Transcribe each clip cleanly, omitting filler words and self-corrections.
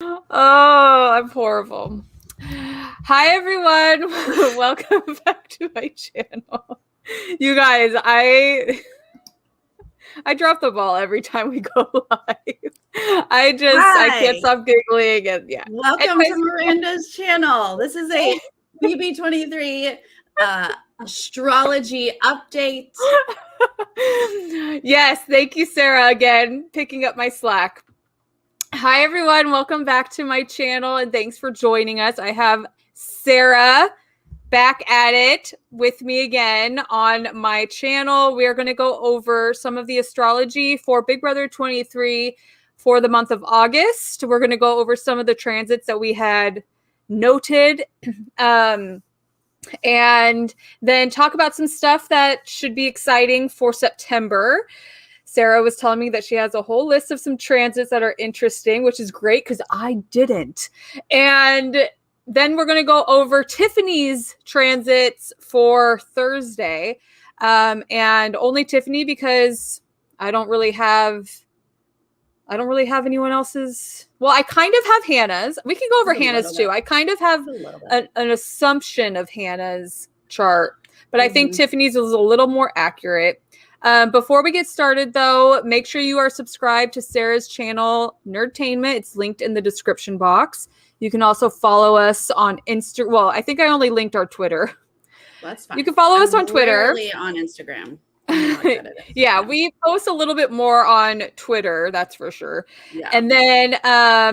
Oh, I'm horrible. Hi, everyone. Welcome back to my channel. You guys, I drop the ball every time we go live. I can't stop giggling. And yeah. Welcome to Miranda's channel. This is a BB23 astrology update. Yes, thank you, Sarah, again, picking up my slack. Hi, everyone. Welcome back to my channel, and thanks for joining us. I have Sarah back at it with me again on my channel. We are going to go over some of the astrology for Big Brother 23 for the month of August. We're going to go over some of the transits that we had noted. And then talk about some stuff that should be exciting for September. Sarah was telling me that she has a whole list of some transits that are interesting, which is great because I didn't. And then we're going to go over Tiffany's transits for Thursday. And only Tiffany because I don't really have anyone else's. Well, I kind of have Hannah's. We can go over Hannah's too. I kind of have an assumption of Hannah's chart, but I think Tiffany's is a little more accurate. Before we get started, though, make sure you are subscribed to Sarah's channel, Nerdtainment. It's linked in the description box. You can also follow us on Insta. Well, I think I only linked our Twitter. That's fine. You can follow us on Twitter. On Instagram. Yeah, we post a little bit more on Twitter, that's for sure. Yeah. And then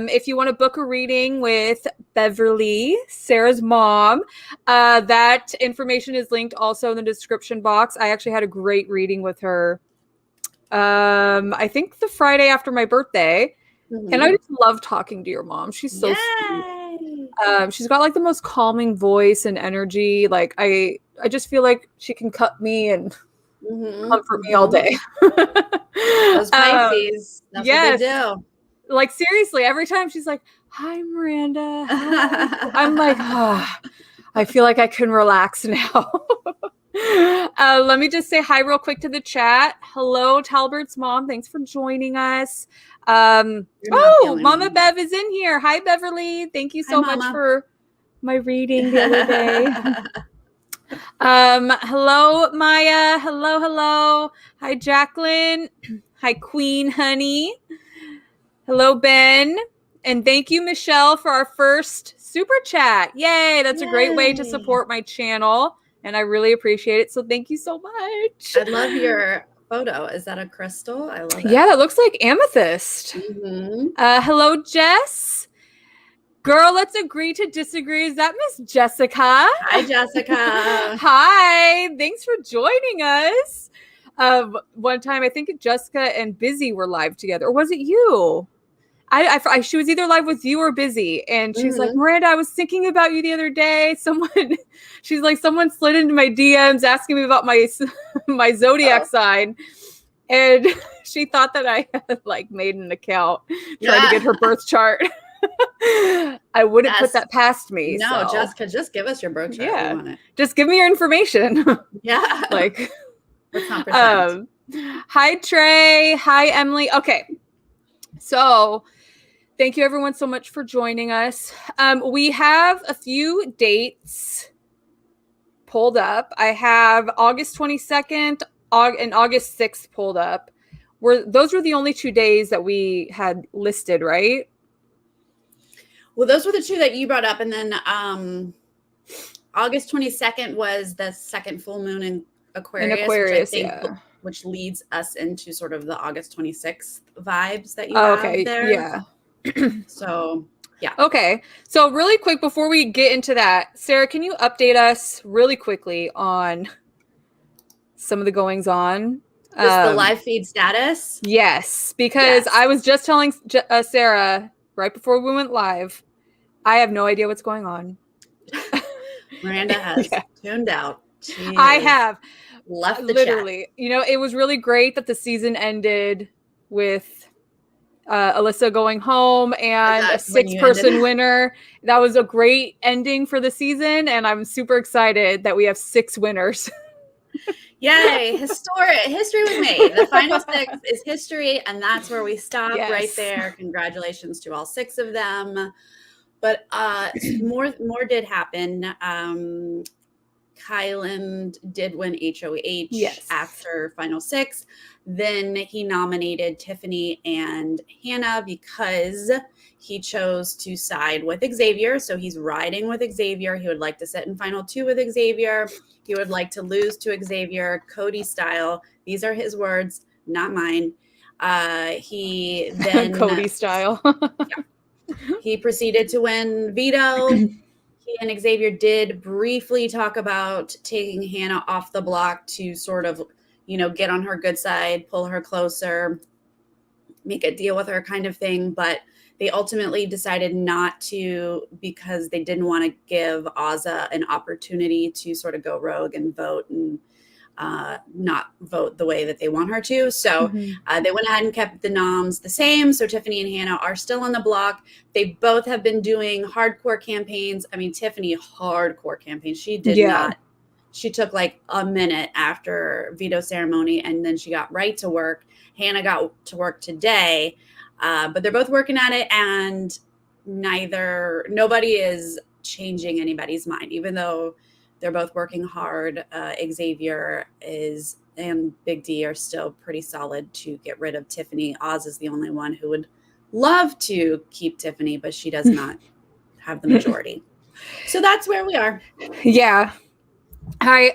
if you want to book a reading with Beverly, Sarah's mom, that information is linked also in the description box. I actually had a great reading with her, I think the Friday after my birthday. And I just love talking to your mom. She's so sweet. She's got like the most calming voice and energy. Like I just feel like she can cut me and comfort me all day. Those Pisces, that's what they do. Like seriously, every time she's like, "Hi, Miranda." Hi. I'm like, I feel like I can relax now. Let me just say hi real quick to the chat. Hello, Talbert's mom. Thanks for joining us. Mama Bev is in here. Hi, Beverly. Thank you so much for my reading the other day. Hello, Maya. Hello. Hi, Jacqueline. Hi, Queen Honey. Hello, Ben. And thank you, Michelle, for our first super chat. Yay. That's a great way to support my channel. And I really appreciate it. So thank you so much. I love your photo. Is that a crystal? I love it. Yeah, it looks like amethyst. Hello, Jess. Girl, let's agree to disagree. Is that Miss Jessica? Hi, Jessica. Hi. Thanks for joining us. One time, I think Jessica and Busy were live together. Or was it you? She was either live with you or Busy. And she's like, Miranda, I was thinking about you the other day. Someone slid into my DMs asking me about my zodiac sign. And she thought that I had like made an account trying to get her birth chart. I wouldn't put that past me. No, Jessica, just give us your birth chart. Yeah, we want it. Just give me your information. Yeah, like. Let's not pretend. Hi, Trey. Hi, Emily. Okay, so thank you everyone so much for joining us. We have a few dates pulled up. I have August 22nd and August 6th pulled up. Those were the only 2 days that we had listed, right? Well, those were the two that you brought up. And then August 22nd was the second full moon in Aquarius, which leads us into sort of the August 26th vibes that you have there. Yeah. So, yeah. Okay. So really quick, before we get into that, Sarah, can you update us really quickly on some of the goings on? Just the live feed status? Yes, because I was just telling Sarah right before we went live, I have no idea what's going on. Miranda has tuned out. I have left the literally chat. You know, it was really great that the season ended with Alyssa going home and a 6-person winner. That was a great ending for the season, and I'm super excited that we have 6 winners. Yay, history was made. The final 6 is history, and that's where we stop right there. Congratulations to all 6 of them. But more did happen. Kylan did win HOH after final 6. Then he nominated Tiffany and Hannah because he chose to side with Xavier. So he's riding with Xavier. He would like to sit in final 2 with Xavier. He would like to lose to Xavier, Cody style. These are his words, not mine. He then Cody style. He proceeded to win veto. He and Xavier did briefly talk about taking Hannah off the block to sort of, get on her good side, pull her closer, make a deal with her kind of thing. But they ultimately decided not to because they didn't want to give Azah an opportunity to sort of go rogue and vote and not vote the way that they want her to. So they went ahead and kept the noms the same. So Tiffany and Hannah are still on the block. They both have been doing hardcore campaigns. I mean, Tiffany, hardcore campaign. She did not. She took like a minute after veto ceremony and then she got right to work. Hannah got to work today, but they're both working at it and nobody is changing anybody's mind, even though they're both working hard. Xavier and Big D are still pretty solid to get rid of Tiffany. Oz is the only one who would love to keep Tiffany, but she does not have the majority. So that's where we are. Yeah. I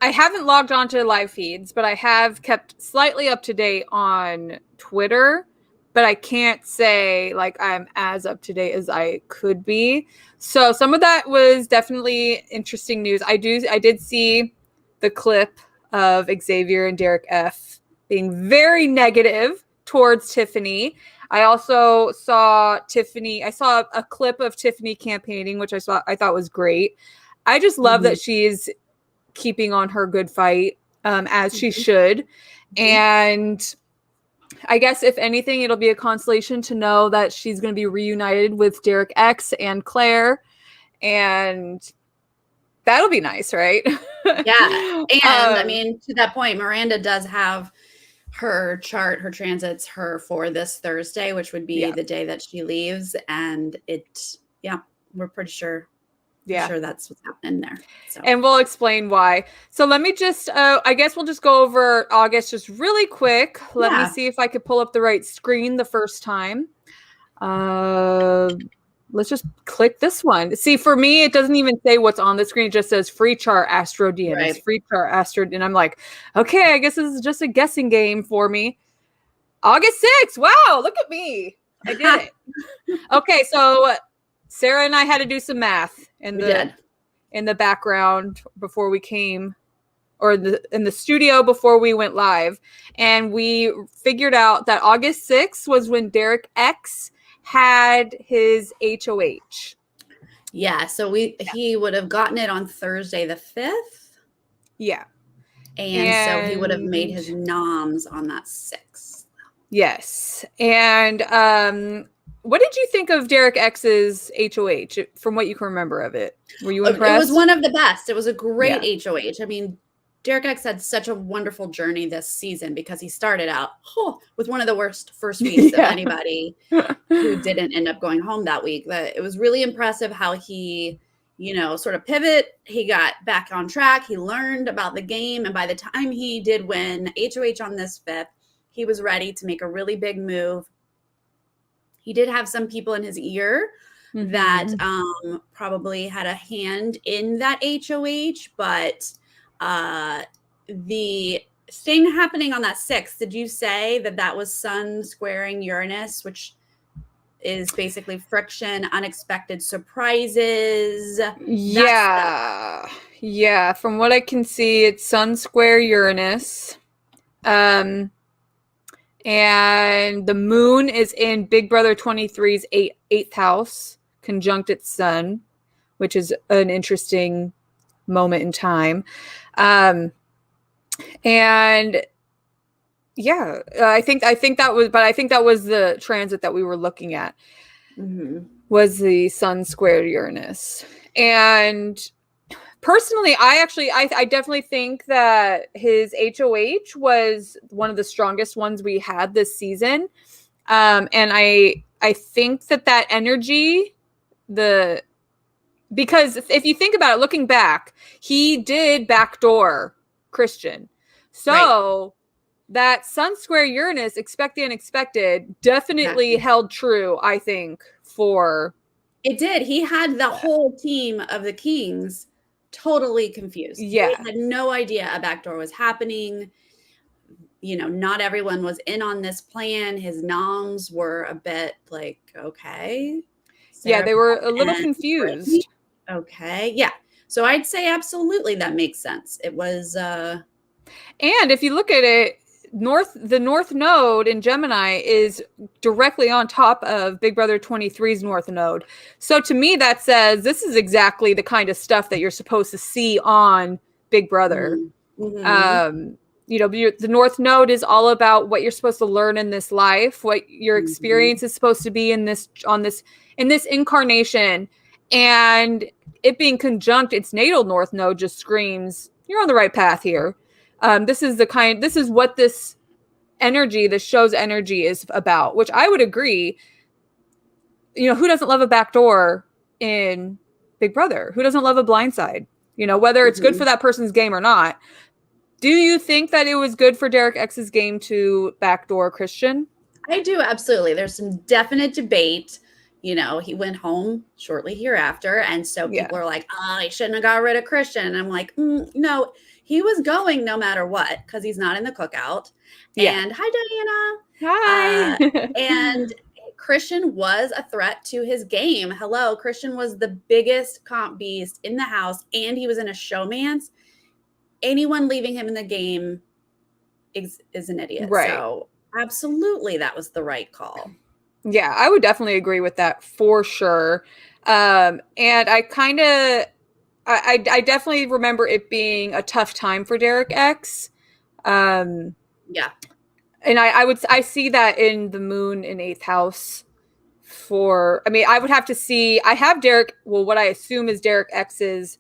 haven't logged on to live feeds, but I have kept slightly up to date on Twitter, but I can't say like I'm as up to date as I could be. So some of that was definitely interesting news. I did see the clip of Xavier and Derek F being very negative towards Tiffany. I also saw Tiffany. I saw a clip of Tiffany campaigning, which I thought was great. I just love that she's keeping on her good fight, as she should. And I guess if anything, it'll be a consolation to know that she's going to be reunited with Derek X and Claire. And that'll be nice, right? Yeah. And I mean, to that point, Miranda does have her chart, her transits, for this Thursday, which would be the day that she leaves. And we're pretty sure. Yeah, sure that's what's happening there. So. And we'll explain why. So let me just, I guess we'll just go over August just really quick. Let me see if I could pull up the right screen the first time. Let's just click this one. See, for me, it doesn't even say what's on the screen. It just says free chart Astro DM. Right. It's free chart Astro. And I'm like, okay, I guess this is just a guessing game for me. August 6th. Wow, look at me. I did it. Okay, so Sarah and I had to do some math in the background before we came, or in the studio before we went live, and we figured out that August 6th was when Derek X had his HOH. Yeah, so he would have gotten it on Thursday the 5th. Yeah. And so he would have made his noms on that 6th. Yes. And what did you think of Derek X's HOH from what you can remember of it? Were you impressed? It was one of the best. It was a great HOH. I mean, Derek X had such a wonderful journey this season because he started out with one of the worst first weeks of anybody who didn't end up going home that week. It was really impressive how he, sort of pivot. He got back on track. He learned about the game. And by the time he did win HOH on this 5th, he was ready to make a really big move. He did have some people in his ear that probably had a hand in that HOH, but the thing happening on that 6th, did you say that was Sun squaring Uranus, which is basically friction, unexpected surprises? Yeah. From what I can see, it's Sun square Uranus. And the moon is in Big Brother 23's 8th house, conjunct its sun, which is an interesting moment in time. I think that was the transit that we were looking at, was the Sun squared Uranus. And Personally, I definitely think that his HOH was one of the strongest ones we had this season. And I think that energy, because if you think about it, looking back, he did backdoor Christian. So that Sun Square Uranus, expect the unexpected, definitely held true, I think, for... It did. He had the whole team of the Kings totally confused. Yeah. They had no idea a backdoor was happening. You know, not everyone was in on this plan. His noms were a bit like, okay. Yeah, they were a little confused. Okay. Yeah. So I'd say absolutely that makes sense. It was and if you look at it, the North Node in Gemini is directly on top of Big Brother 23's North Node. So to me, that says this is exactly the kind of stuff that you're supposed to see on Big Brother. Mm-hmm. You know, the North Node is all about what you're supposed to learn in this life, what your experience is supposed to be in this incarnation, and it being conjunct its natal North Node just screams you're on the right path here. This is what this show's energy is about, which I would agree. You know, who doesn't love a backdoor in Big Brother? Who doesn't love a blindside? You know, whether it's good for that person's game or not. Do you think that it was good for Derek X's game to backdoor Christian? I do, absolutely. There's some definite debate. You know, he went home shortly hereafter, and so people are like, "Oh, he shouldn't have got rid of Christian." And I'm like, no, he was going no matter what because he's not in the cookout. Yeah. And hi, Diana. Hi. And Christian was a threat to his game. Hello, Christian was the biggest comp beast in the house, and he was in a showmance. Anyone leaving him in the game is an idiot. Right. So absolutely, that was the right call. Yeah, I would definitely agree with that for sure. And I definitely remember it being a tough time for Derek X. Yeah. And I see that in the moon in 8th house I would have to see, I have Derek, well, what I assume is Derek X's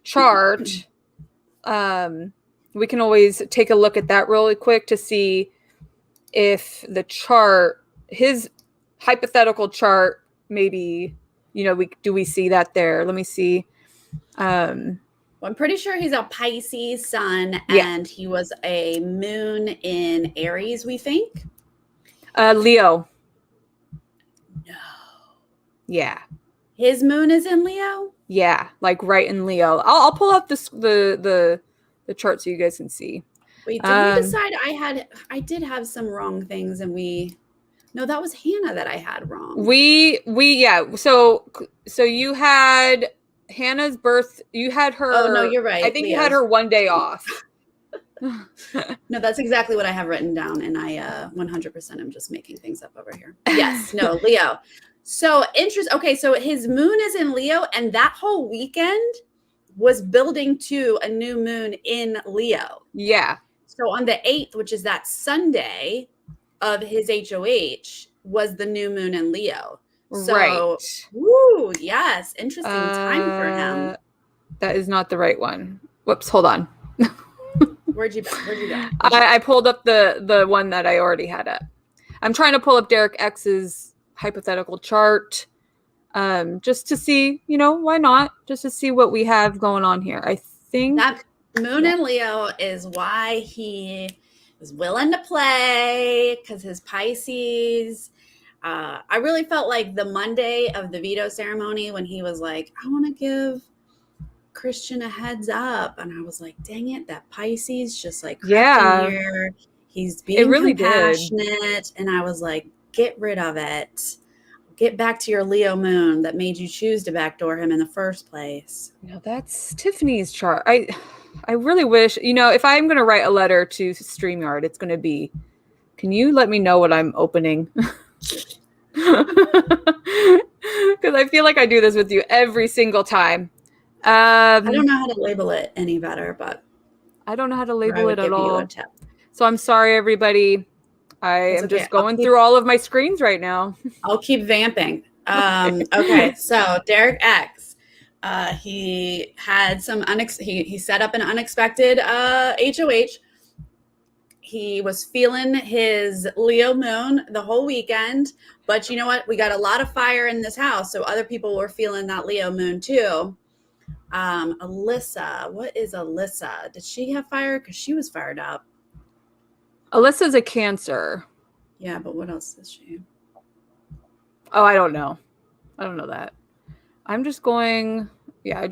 chart. We can always take a look at that really quick to see if the chart, his hypothetical chart, maybe, you know, do we see that there? Let me see. Well, I'm pretty sure he's a Pisces sun, and he was a moon in Aries, we think. Leo. No. Yeah. His moon is in Leo? Yeah, like right in Leo. I'll pull up the chart so you guys can see. Wait, did we decide I did have some wrong things, and no, that was Hannah that I had wrong. So you had Hannah's birth, you had her. Oh no, you're right. I think you had her one day off. No, that's exactly what I have written down, and I 100% am just making things up over here. Yes, no, Leo. So okay, so his moon is in Leo, and that whole weekend was building to a new moon in Leo. Yeah. So on the 8th, which is that Sunday of his HOH, was the new moon in Leo. So, right. Woo, yes, interesting time for him. That is not the right one. Whoops, hold on. Where'd you go? I pulled up the one that I already had up. I'm trying to pull up Derek X's hypothetical chart, just to see, you know, why not? Just to see what we have going on here. I think that moon in Leo is why he was willing to play, because his Pisces. I really felt like the Monday of the veto ceremony when he was like, I want to give Christian a heads up. And I was like, dang it, that Pisces just like crept in here. He's being really compassionate. And I was like, get rid of it. Get back to your Leo moon that made you choose to backdoor him in the first place. No, that's Tiffany's chart. I really wish, you know, if I'm going to write a letter to StreamYard, it's going to be, can you let me know what I'm opening? Because I feel like I do this with you every single time. I don't know how to label it any better, but I don't know how to label it at all. So I'm sorry, everybody. I am just going through all of my screens right now. I'll keep vamping. Okay, so Derek X, He had some he set up an unexpected HOH. He was feeling his Leo moon the whole weekend, but you know what? We got a lot of fire in this house, so other people were feeling that Leo moon too. Alyssa, what is Alyssa? Did she have fire? Because she was fired up. Alyssa's a Cancer. Yeah, but what else is she? Oh, I don't know. I don't know that. I'm just going. Yeah.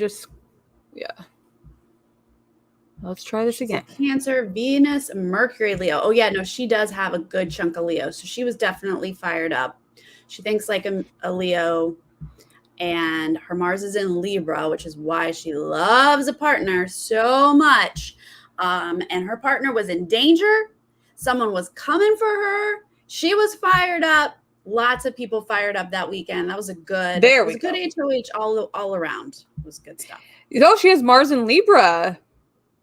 Let's try this again. Cancer, Venus, Mercury, Leo. Oh yeah, no, she does have a good chunk of Leo, so she was definitely fired up. She thinks like a Leo, and her Mars is in Libra, which is why she loves a partner so much. And her partner was in danger. Someone was coming for her. She was fired up. Lots of people fired up that weekend. That was a good. There we go. Good HOH all around. It was good stuff. She has Mars in Libra.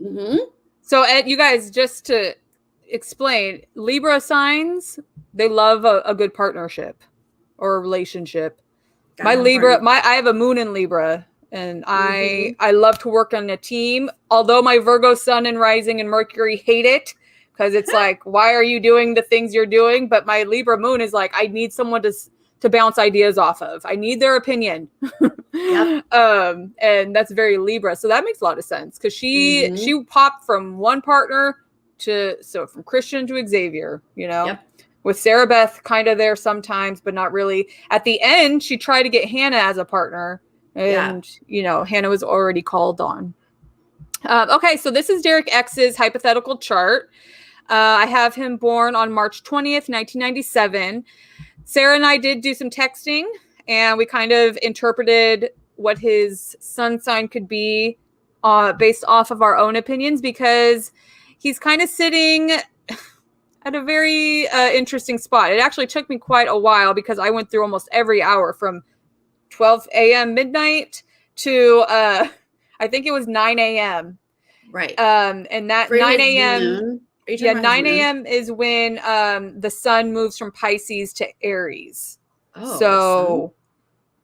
Mm-hmm. So, you guys, just to explain, Libra signs, they love a good partnership or a relationship. I have a moon in Libra, and I love to work on a team. Although my Virgo sun and rising and Mercury hate it, because it's like, why are you doing the things you're doing? But my Libra moon is like, I need someone to bounce ideas off of. I need their opinion. Yep. And that's very Libra. So that makes a lot of sense, because she popped from one partner from Christian to Xavier, Yep. with Sarah Beth kind of there sometimes, but not really. At the end, she tried to get Hannah as a partner, and Hannah was already called on. Okay, so this is Derek X's hypothetical chart. I have him born on March 20th, 1997. Sarah and I did do some texting, and we kind of interpreted what his sun sign could be based off of our own opinions, because he's kind of sitting at a very interesting spot. It actually took me quite a while, because I went through almost every hour from 12 a.m. midnight to I think it was 9 a.m. Right. And that 9 a.m. Yeah, 9 a.m. is when the sun moves from Pisces to Aries. Oh, so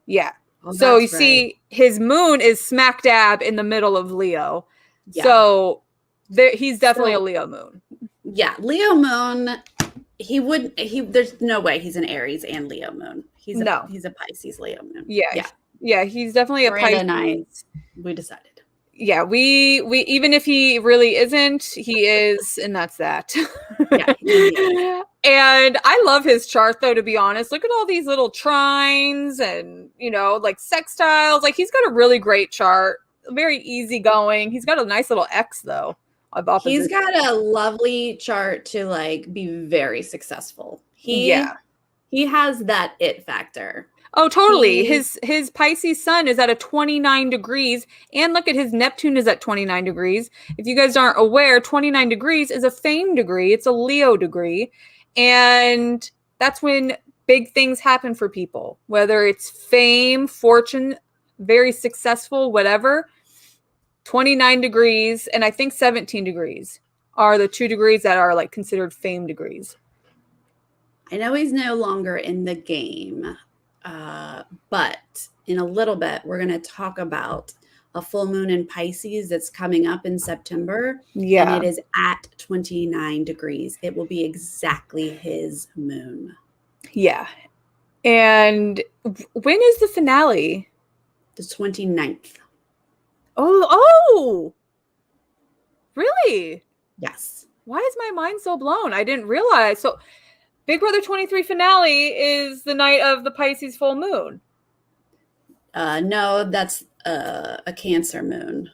yeah. Oh, so you see, his moon is smack dab in the middle of Leo. Yeah. So he's definitely a Leo moon. Yeah, Leo moon. There's no way he's an Aries and Leo moon. He's a Pisces Leo moon. Yeah. He's definitely Miranda a Pisces. We decided. Yeah, we even if he really isn't, he is, and that's that. Yeah. And I love his chart, though, to be honest. Look at all these little trines and, like sextiles. Like, he's got a really great chart. Very easygoing. He's got a nice little X, though. He's got a lovely chart to, like, be very successful. He has that it factor. Oh, totally. His Pisces sun is at a 29 degrees. And look at his Neptune is at 29 degrees. If you guys aren't aware, 29 degrees is a fame degree. It's a Leo degree. And that's when big things happen for people, whether it's fame, fortune, very successful, whatever. 29 degrees and I think 17 degrees are the 2 degrees that are like considered fame degrees. I know he's no longer in the game. But in a little bit, we're going to talk about a full moon in Pisces that's coming up in September. Yeah. And it is at 29 degrees. It will be exactly his moon. Yeah. And when is the finale? The 29th. Oh, really? Yes. Why is my mind so blown? I didn't realize. So Big Brother 23 finale is the night of the Pisces full moon. No, that's a Cancer moon.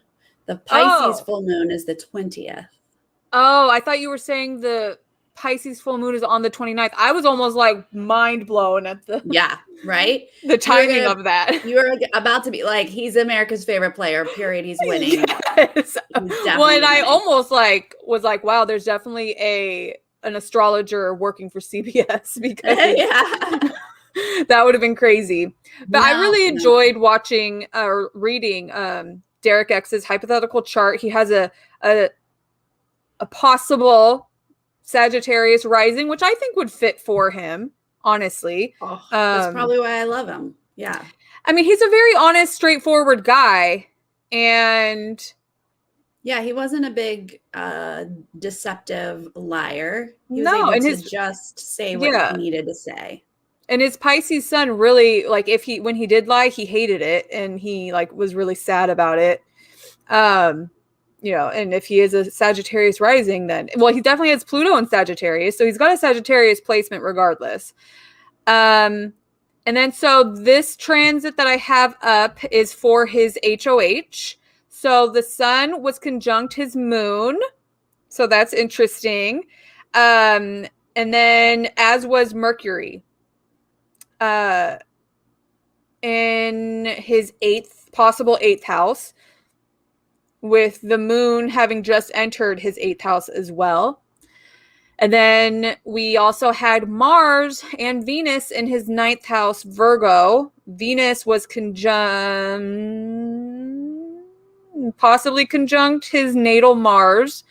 The Pisces full moon is the 20th. Oh, I thought you were saying the Pisces full moon is on the 29th. I was almost like mind blown at the right? The timing of that. You were about to be like, he's America's favorite player, period. He's winning. Yes. Well, and I almost was like, wow, there's definitely an astrologer working for CBS, because that would have been crazy. But I really enjoyed watching or reading Derek X's hypothetical chart. He has a possible Sagittarius rising, which I think would fit for him, honestly. That's probably why I love him. Yeah. I mean, he's a very honest, straightforward guy. And yeah, he wasn't a big deceptive liar. He was no, able and to just say what he needed to say. And his Pisces sun really, like, when he did lie, he hated it, and he like was really sad about it. You know, and if he is a Sagittarius rising, then, well, he definitely has Pluto in Sagittarius, so he's got a Sagittarius placement regardless. And then so this transit that I have up is for his HOH. So the sun was conjunct his moon, so that's interesting. And then as was Mercury. In his possible eighth house, with the moon having just entered his eighth house as well. And then we also had Mars and Venus in his ninth house, Virgo. Venus was possibly conjunct his natal Mars.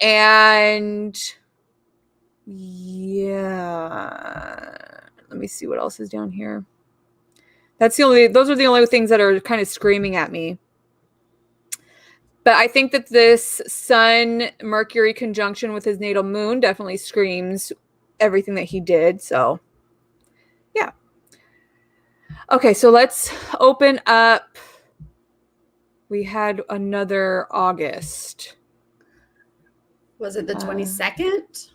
And yeah, let me see what else is down here. Those are the only things that are kind of screaming at me. But I think that this Sun-Mercury conjunction with his natal moon definitely screams everything that he did. So, yeah. Okay, so let's open up. We had another August. Was it the 22nd?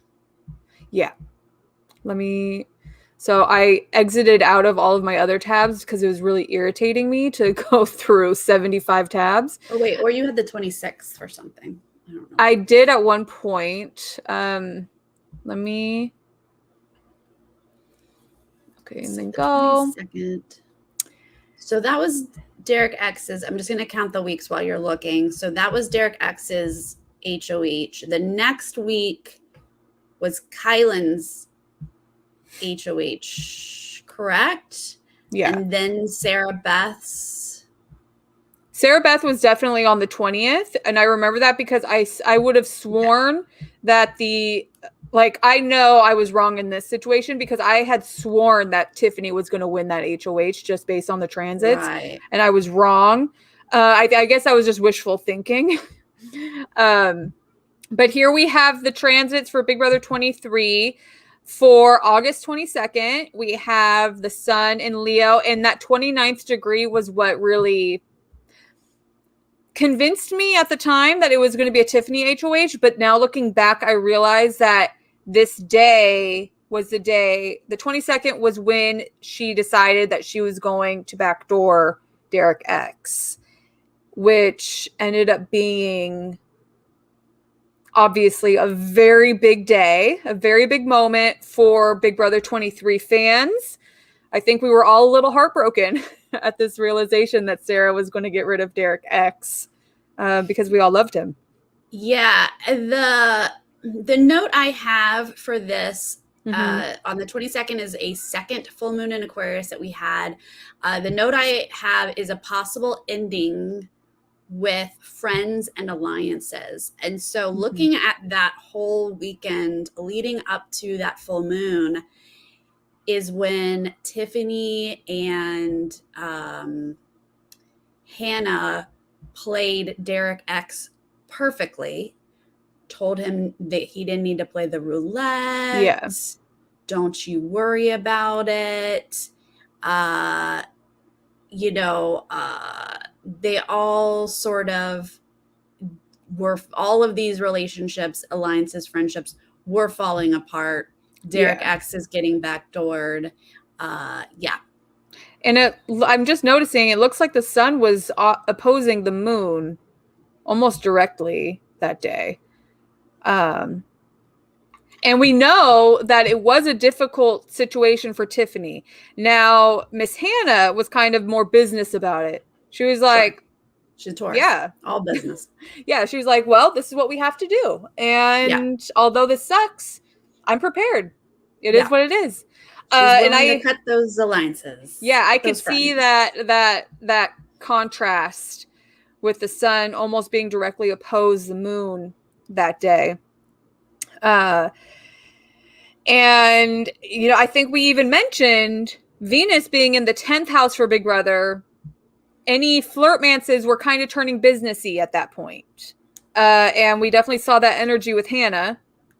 Yeah. So I exited out of all of my other tabs because it was really irritating me to go through 75 tabs. Oh, wait. Or you had the 26th or something. I don't know. I did at one point. Okay, and then go. 22nd. So that was Derek X's. I'm just going to count the weeks while you're looking. So that was Derek X's HOH. The next week was Kylan's HOH, correct? Yeah. And then Sarah Beth was definitely on the 20th. And I remember that because I would have sworn that I know I was wrong in this situation because I had sworn that Tiffany was going to win that HOH just based on the transits. Right. And I was wrong. I guess I was just wishful thinking. But here we have the transits for Big Brother 23. For August 22nd, we have the sun in Leo, and that 29th degree was what really convinced me at the time that it was going to be a Tiffany HOH. But now looking back, I realized that this day was the 22nd was when she decided that she was going to backdoor Derek X, which ended up being obviously a very big day, a very big moment for Big Brother 23 fans. I think we were all a little heartbroken at this realization that Sarah was going to get rid of Derek X because we all loved him. Yeah. The note I have for this on the 22nd is a second full moon in Aquarius that we had. The note I have is a possible ending with friends and alliances. And so looking at that whole weekend leading up to that full moon is when Tiffany and Hannah played Derek X perfectly, told him that he didn't need to play the roulette. Yeah. Don't you worry about it. They all sort of all of these relationships, alliances, friendships were falling apart. Derek X is getting backdoored. And I'm just noticing it looks like the sun was opposing the moon almost directly that day. And we know that it was a difficult situation for Tiffany. Now, Miss Hannah was kind of more business about it. She was like, sure. She's Taurus. Yeah. All business. Yeah. She was like, well, this is what we have to do. And although this sucks, I'm prepared. It is what it is. And I cut those alliances. Yeah, I could see that contrast with the sun almost being directly opposed the moon that day. And, I think we even mentioned Venus being in the 10th house for Big Brother, any flirtmances were kind of turning businessy at that point. And we definitely saw that energy with Hannah.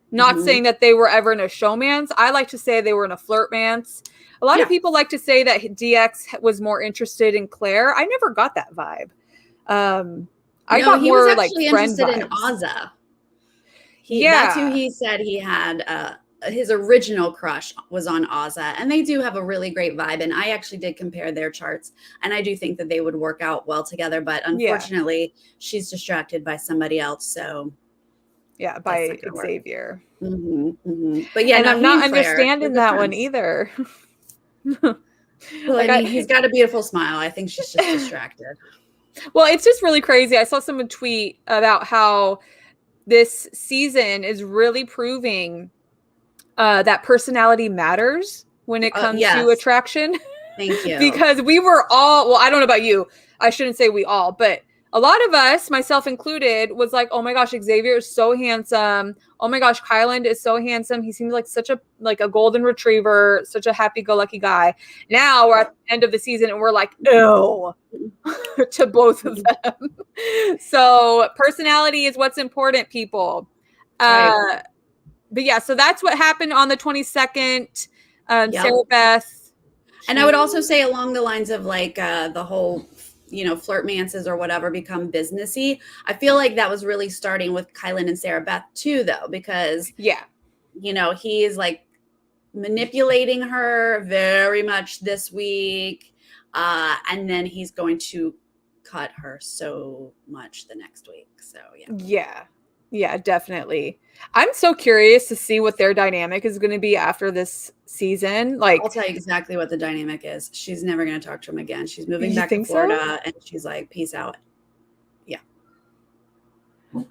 Not saying that they were ever in a showmance. I like to say they were in a flirtmance. A lot of people like to say that DX was more interested in Claire. I never got that vibe. I got he more was like actually friend interested in vibes. Azza. That's who he said he had. His original crush was on Azza, and they do have a really great vibe. And I actually did compare their charts, and I do think that they would work out well together. But unfortunately, she's distracted by somebody else. So by Xavier. But yeah, and I'm not understanding that one either. Well, I mean, he's got a beautiful smile. I think she's just distracted. Well, it's just really crazy. I saw someone tweet about how this season is really proving that personality matters when it comes to attraction. Thank you. Because we were all, well, I don't know about you. I shouldn't say we all, but a lot of us, myself included, was like, oh my gosh, Xavier is so handsome. Oh my gosh, Kyland is so handsome. He seems like such a golden retriever, such a happy-go-lucky guy. Now we're at the end of the season and we're like, ew, to both of them. So personality is what's important, people. Right. But yeah, so that's what happened on the 22nd. Sarah Beth. And I would also say along the lines of like the whole, flirtmances or whatever become businessy. I feel like that was really starting with Kylan and Sarah Beth too, though, because he is like manipulating her very much this week. And then he's going to cut her so much the next week. So yeah, definitely. I'm so curious to see what their dynamic is going to be after this season. Like, I'll tell you exactly what the dynamic is. She's never going to talk to him again. She's moving back to Florida, and she's like, peace out. Yeah.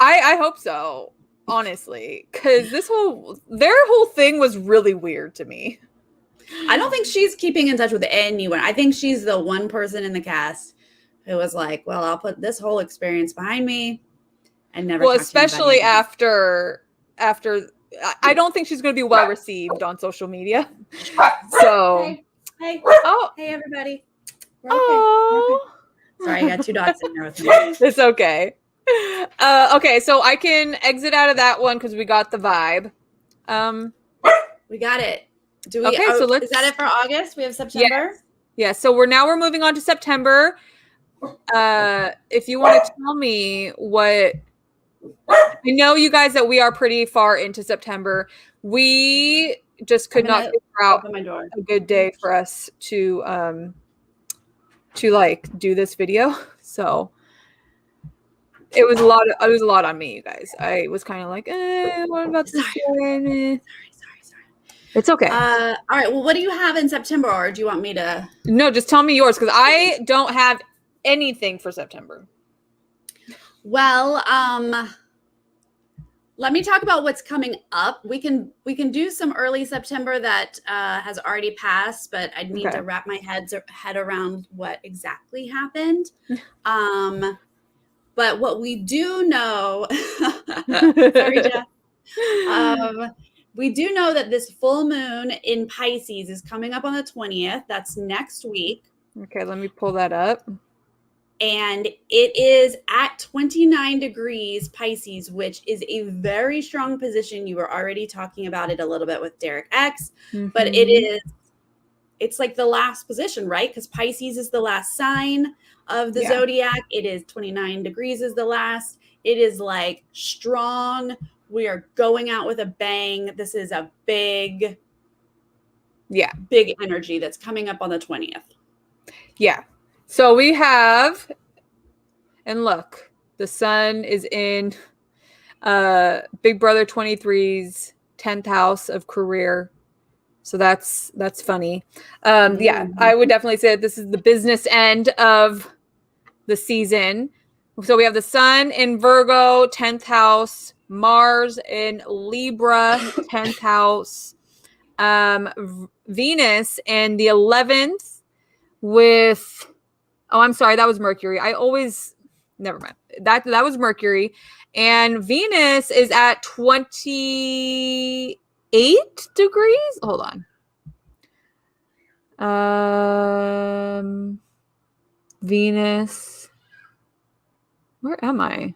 I hope so, honestly, because their whole thing was really weird to me. I don't think she's keeping in touch with anyone. I think she's the one person in the cast who was like, well, I'll put this whole experience behind me. And never. Well, especially after I don't think she's going to be well received on social media. So, hey, everybody. We're okay. Sorry, I got 2 dots in there with me. It's okay. Okay, so I can exit out of that one because we got the vibe. We got it. Do we? Okay, so is that it for August? We have September. Yeah. So we're moving on to September. If you want to tell me what. I know, you guys, that we are pretty far into September. We just could not figure out a good day for us to like do this video. So it was a lot on me, you guys. I was kind of like, what about this one? Sorry. It's okay. All right. Well, what do you have in September, or do you want me to? No, just tell me yours, because I don't have anything for September. Well, let me talk about what's coming up. We can do some early September that has already passed, but I'd need to wrap my head around what exactly happened. But what we do know, sorry, Jeff. We do know that this full moon in Pisces is coming up on the 20th. That's next week. Okay, let me pull that up. And it is at 29 degrees Pisces, which is a very strong position. You were already talking about it a little bit with Derek X, but it's like the last position, right? Because Pisces is the last sign of the zodiac. It is 29 degrees is the last. It is like strong. We are going out with a bang. This is a big energy that's coming up on the 20th. Yeah. So we have, and look, the sun is in Big Brother 23's 10th house of career. So that's funny. Yeah, I would definitely say that this is the business end of the season. So we have the sun in Virgo, 10th house, Mars in Libra, 10th house, Venus in the 11th with... Oh, I'm sorry. That was Mercury. Never mind. That was Mercury. And Venus is at 28 degrees. Hold on. Venus. Where am I?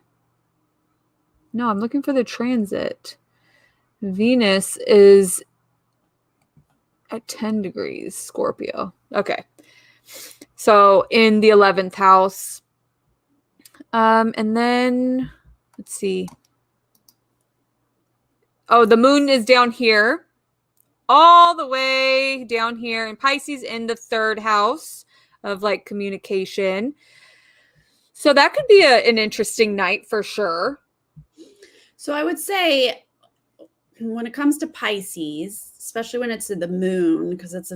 No, I'm looking for the transit. Venus is at 10 degrees Scorpio. Okay. So in the 11th house. And then let's see. Oh, the moon is down here. All the way down here in Pisces in the 3rd house of like communication. So that could be an interesting night for sure. So I would say when it comes to Pisces, especially when it's the moon, because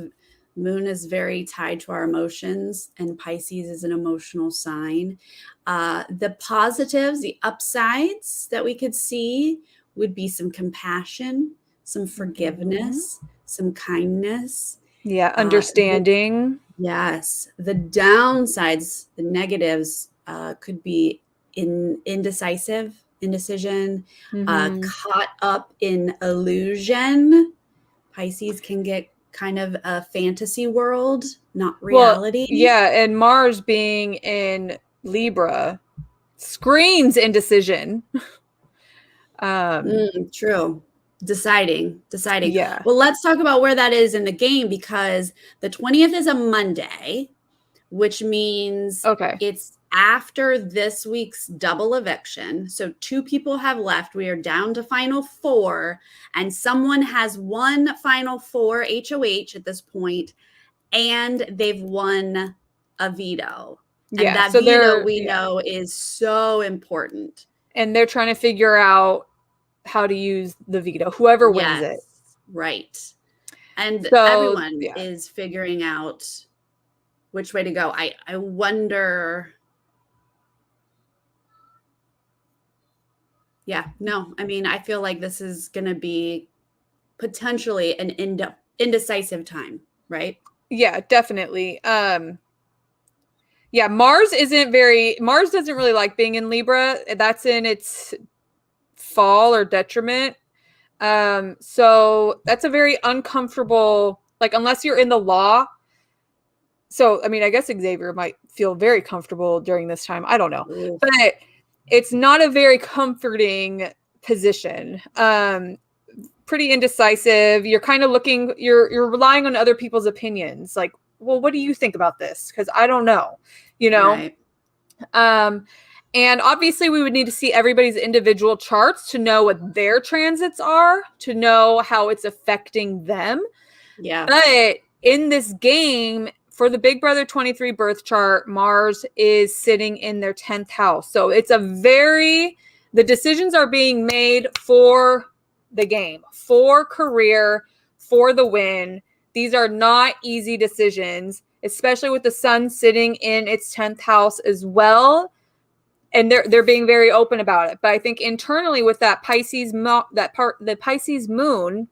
moon is very tied to our emotions, and Pisces is an emotional sign. The positives, the upsides that we could see would be some compassion, some forgiveness, some kindness. Yeah, understanding. Yes. The downsides, the negatives could be indecision, caught up in illusion. Pisces can get kind of a fantasy world, not reality. Well, yeah, and Mars being in Libra screams indecision. True. Deciding. Yeah. Well, let's talk about where that is in the game, because the 20th is a Monday, which means it's after this week's double eviction. So 2 people have left. We are down to final 4, and someone has won final 4 HOH at this point, and they've won a veto. Yeah, and that so veto we know is so important. And they're trying to figure out how to use the veto, whoever wins it. Right. And so, everyone is figuring out which way to go. I wonder. Yeah, no, I mean, I feel like this is going to be potentially an indecisive time, right? Yeah, definitely. Yeah, Mars doesn't really like being in Libra. That's in its fall or detriment. So that's a very uncomfortable, like, unless you're in the law. So, I mean, I guess Xavier might feel very comfortable during this time. I don't know. Ooh. But it's not a very comforting position. Pretty indecisive. You're kind of you're relying on other people's opinions. Like, well, what do you think about this? Because I don't know, Right. And obviously we would need to see everybody's individual charts to know what their transits are, to know how it's affecting them. Yeah. But in this game, for the Big Brother 23 birth chart, Mars is sitting in their 10th house. So it's the decisions are being made for the game, for career, for the win. These are not easy decisions, especially with the sun sitting in its 10th house as well. And they're being very open about it. But I think internally with that the Pisces moon,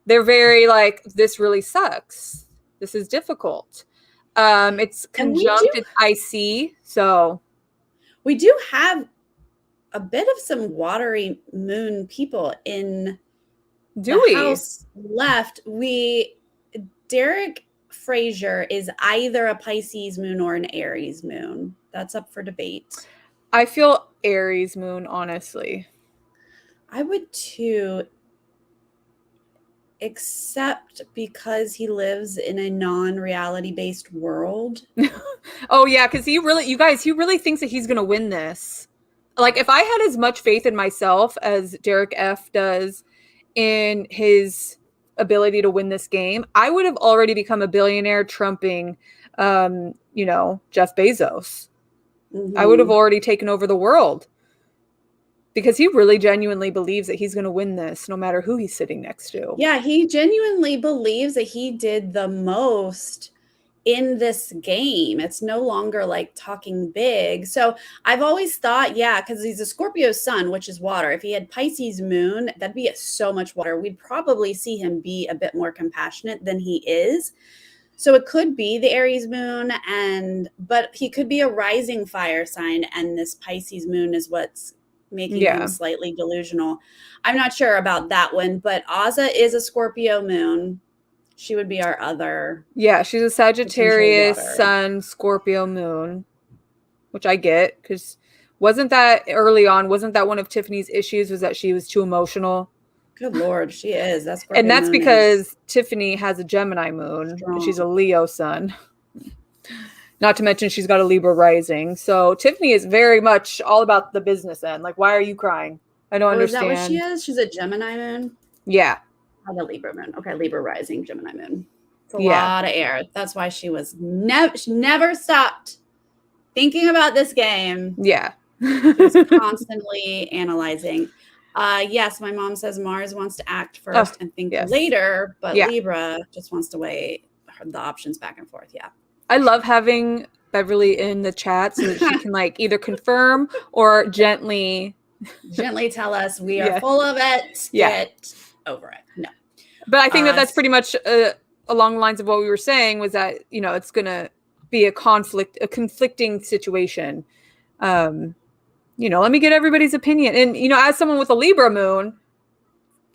they're very like, this really sucks. This is difficult. It's conjunct, it's icy. So we do have a bit of some watery moon people in the house left. Derek Frazier is either a Pisces moon or an Aries moon. That's up for debate. I feel Aries moon, honestly. I would too, except because he lives in a non-reality based world. Oh yeah, because he really thinks that he's gonna win this. Like, if I had as much faith in myself as Derek F does in his ability to win this game, I would have already become a billionaire, trumping Jeff Bezos. Mm-hmm. I would have already taken over the world, because he really genuinely believes that he's going to win this no matter who he's sitting next to. Yeah, he genuinely believes that he did the most in this game. It's no longer like talking big. So I've always thought, because he's a Scorpio sun, which is water. If he had Pisces moon, that'd be so much water. We'd probably see him be a bit more compassionate than he is. So it could be the Aries moon, but he could be a rising fire sign, and this Pisces moon is what's making him slightly delusional. I'm not sure about that one, but Azza is a Scorpio moon. She would be our other. Yeah, she's a Sagittarius water. Sun, Scorpio Moon, which I get because wasn't that one of Tiffany's issues was that she was too emotional? Good Lord, she is. That's and that's because Tiffany has a Gemini moon and she's a Leo sun. Not to mention she's got a Libra rising. So Tiffany is very much all about the business end. Like, why are you crying? I don't understand. Is that what she is? She's a Gemini moon? Yeah. Oh, the Libra moon. Okay, Libra rising, Gemini moon. It's a lot of air. That's why she was she never stopped thinking about this game. Yeah. She was constantly analyzing. Yes, my mom says Mars wants to act first and think later, but Libra just wants to weigh the options back and forth. Yeah. I love having Beverly in the chat so that she can like either confirm or gently tell us we are full of it. Get over it. No. But I think that's pretty much along the lines of what we were saying was that, you know, it's going to be a conflicting situation. You know, let me get everybody's opinion. And, you know, as someone with a Libra moon,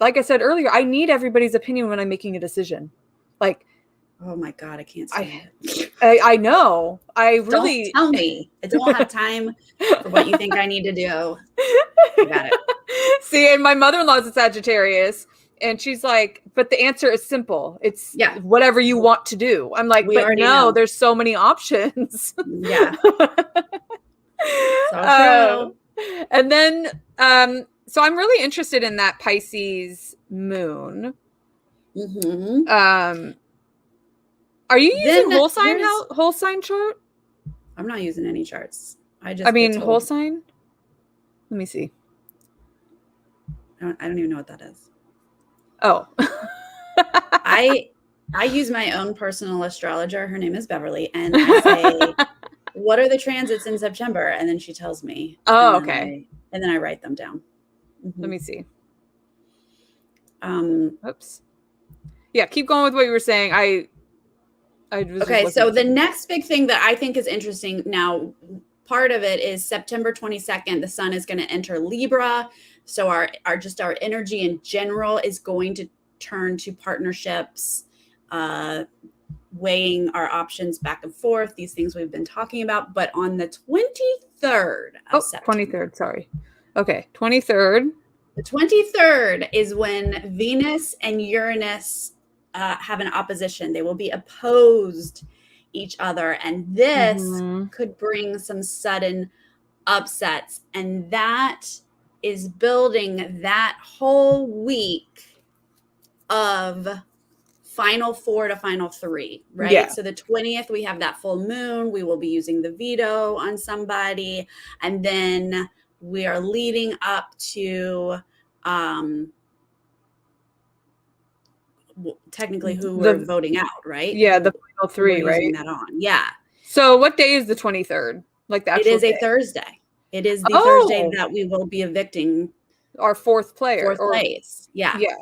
like I said earlier, I need everybody's opinion when I'm making a decision. Like, oh my God, I can't stand it. I know. I really don't tell me. I don't have time for what you think I need to do. I got it. See, and my mother-in-law is a Sagittarius, and she's like, but the answer is simple. It's whatever you want to do. I'm like, but no, there's so many options. Yeah. So true. And then, so I'm really interested in that Pisces moon. Mm-hmm. Are you using whole sign chart? I'm not using any charts. Whole sign. Let me see. I don't even know what that is. Oh. I use my own personal astrologer. Her name is Beverly, and I say, what are the transits in September? And then she tells me. Oh, okay. And then I write them down. Mm-hmm. Let me see. Oops. Yeah, keep going with what you were saying. Okay, so the next big thing that I think is interesting now, part of it is September 22nd, the sun is going to enter Libra. So our energy in general is going to turn to partnerships, weighing our options back and forth, these things we've been talking about. But on the 23rd of September. 23rd, sorry. Okay, 23rd. The 23rd is when Venus and Uranus have an opposition. They will be opposed each other. And this could bring some sudden upsets. And that is building that whole week of final 4 to final 3, right? Yeah. So the 20th, we have that full moon. We will be using the veto on somebody. And then we are leading up to technically who we're voting out, right? Yeah, the final 3, right? That on. Yeah. So what day is the 23rd? Like the actual It is a Thursday. It is the Thursday that we will be evicting our fourth place. Yeah. Yeah.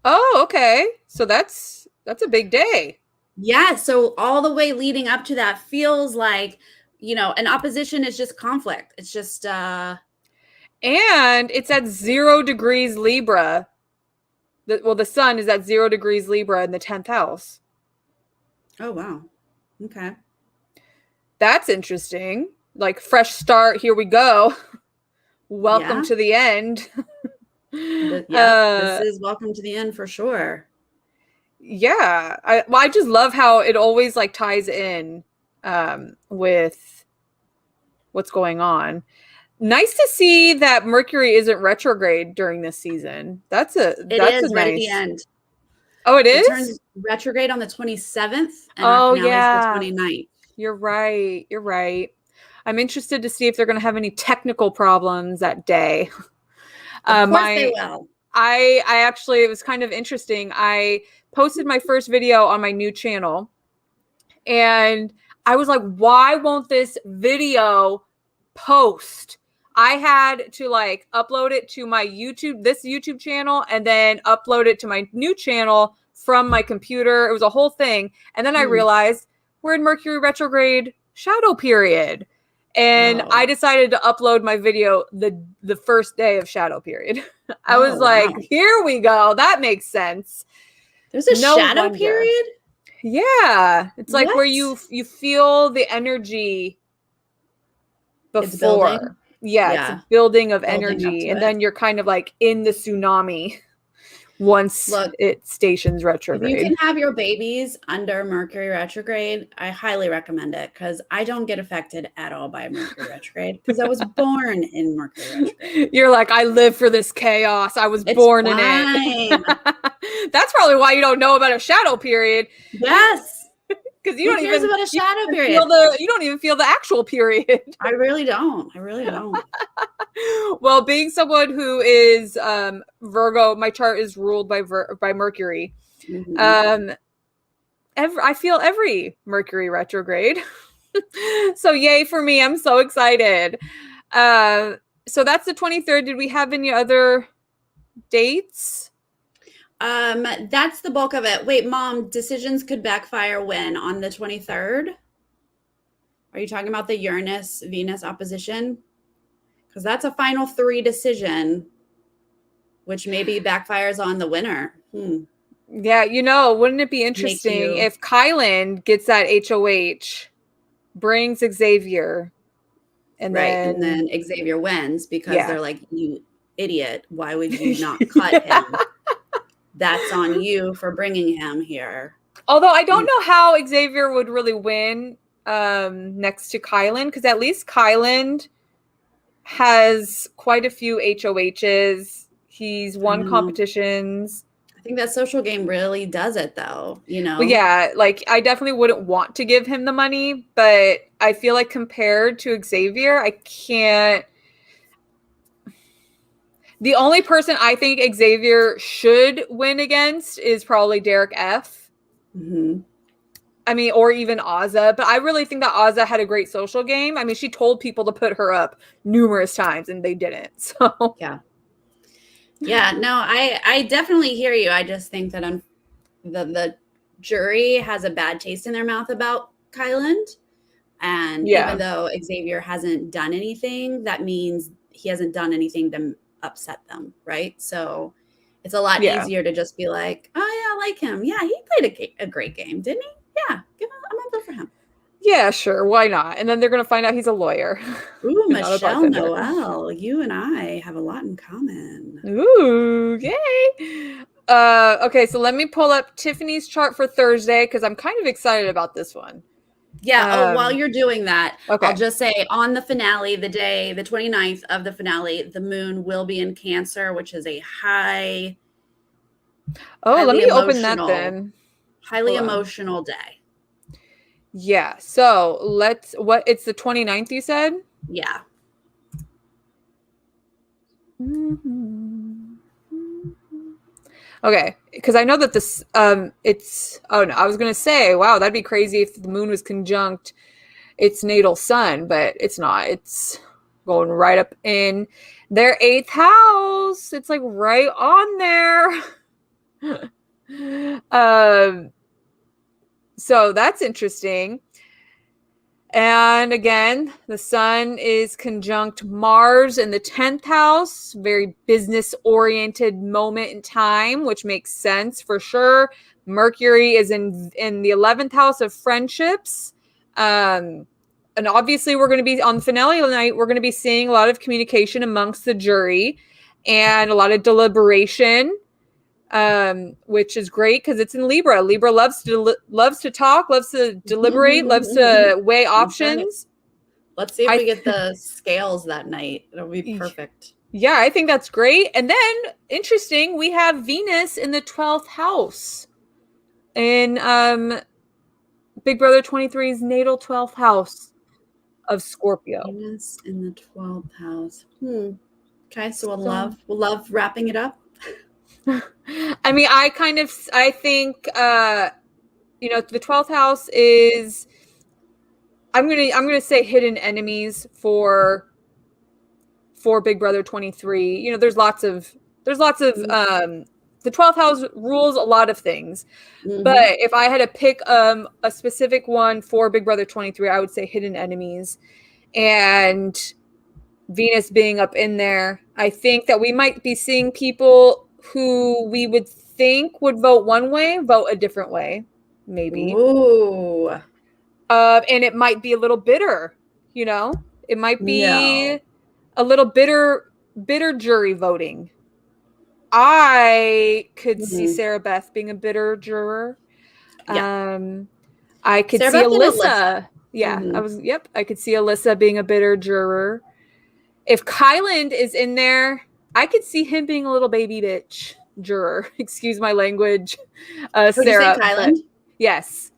Oh, okay. So that's a big day. Yeah. So all the way leading up to that feels like, you know, an opposition is just conflict. It's just and it's at 0 degrees Libra. The sun is at 0 degrees Libra in the 10th house. Oh, wow. Okay. That's interesting. Like fresh start. Here we go. Welcome to the end. This is welcome to the end for sure. Yeah. I just love how it always like ties in with what's going on. Nice to see that Mercury isn't retrograde during this season. It is right at the end. Oh, it is? It turns retrograde on the 27th and our finale is the 29th. You're right. I'm interested to see if they're going to have any technical problems that day. Of course they will. I actually, it was kind of interesting. I posted my first video on my new channel and I was like, why won't this video post? I had to like upload it to my this YouTube channel and then upload it to my new channel from my computer. It was a whole thing. And then I realized we're in Mercury retrograde shadow period. And I decided to upload my video the first day of shadow period. I was like, here we go. That makes sense. There's a No shadow wonder. period? Yeah. It's like where What? you feel the energy It's building? before. Yeah, it's Yeah. a building of Building up energy. to And it. then you're kind of like in the tsunami once Look, it stations if you retrograde. can have your babies under Mercury retrograde, I highly recommend it because I don't get affected at all by Mercury retrograde because I was born in Mercury retrograde. You're like, I live for this chaos. I was It's born in fine. it. That's probably why you don't know about a shadow period. Yes. Because you Who don't cares even about a shadow feel period? you don't even feel the actual period. I really don't. I really don't. Well, being someone who is Virgo, my chart is ruled by Mercury. Mhm. I feel every Mercury retrograde. So yay for me. I'm so excited. So that's the 23rd. Did we have any other dates? That's the bulk of it. Wait, Mom, decisions could backfire when? On the 23rd? Are you talking about the Uranus-Venus opposition? Because that's a final 3 decision, which maybe backfires on the winner. Yeah, wouldn't it be interesting if Kylan gets that HOH, brings Xavier, and then Xavier wins because they're like, you idiot, why would you not cut him? That's on you for bringing him here. Although I don't know how Xavier would really win next to Kylan, because at least Kylan has quite a few HOHs. He's won competitions. I think that social game really does it, though. Well, yeah, like I definitely wouldn't want to give him the money, but I feel like compared to Xavier, I can't. The only person I think Xavier should win against is probably Derek F. I mean, or even Azza, but I really think that Azza had a great social game. I mean, she told people to put her up numerous times and they didn't. So yeah, no, I definitely hear you. I just think that the jury has a bad taste in their mouth about Kyland. And even though Xavier hasn't done anything, that means he hasn't done anything to upset them, right? So it's a lot easier to just be like, oh yeah, I like him. Yeah, he played a great game, didn't he? Yeah, I'm gonna vote for him. Yeah, sure, why not? And then they're gonna find out he's a lawyer. Ooh, Michelle Noel, you and I have a lot in common. Ooh, yay! Okay, so let me pull up Tiffany's chart for Thursday because I'm kind of excited about this one. Yeah. While you're doing that, okay. I'll just say on the finale, the 29th of the finale, the moon will be in Cancer, which is a highly let me open that then. Highly emotional day. Yeah. So it's the 29th, you said? Yeah. Okay, because I know that this I was gonna say, wow, that'd be crazy if the moon was conjunct its natal sun, but it's not. It's going right up in their 8th house. It's like right on there. So that's interesting. And again, the sun is conjunct Mars in the 10th house, very business-oriented moment in time, which makes sense for sure. Mercury is in the 11th house of friendships. And obviously we're going to be on the finale night, we're going to be seeing a lot of communication amongst the jury and a lot of deliberation. Which is great because it's in Libra. Libra loves to talk, loves to deliberate, loves to weigh options. Let's see if we get the scales that night. It'll be perfect. Yeah, I think that's great. And then, interesting, we have Venus in the 12th house. In Big Brother 23's natal 12th house of Scorpio. Venus in the 12th house. Okay, so we'll love wrapping it up. I mean, I think the 12th house is, I'm gonna say hidden enemies for Big Brother 23. There's lots of the 12th house rules a lot of things. But if I had to pick a specific one for Big Brother 23, I would say hidden enemies. And Venus being up in there, I think that we might be seeing people who we would think would vote one way, vote a different way, maybe. Ooh. And it might be a little bitter, you know? It might be a little bitter jury voting. I could see Sarah Beth being a bitter juror. Yeah. I could Sarah see Beth and Alyssa. Yeah, I could see Alyssa being a bitter juror. If Kyland is in there, I could see him being a little baby bitch juror. Excuse my language. Would Sarah. you say Kyland? Yes.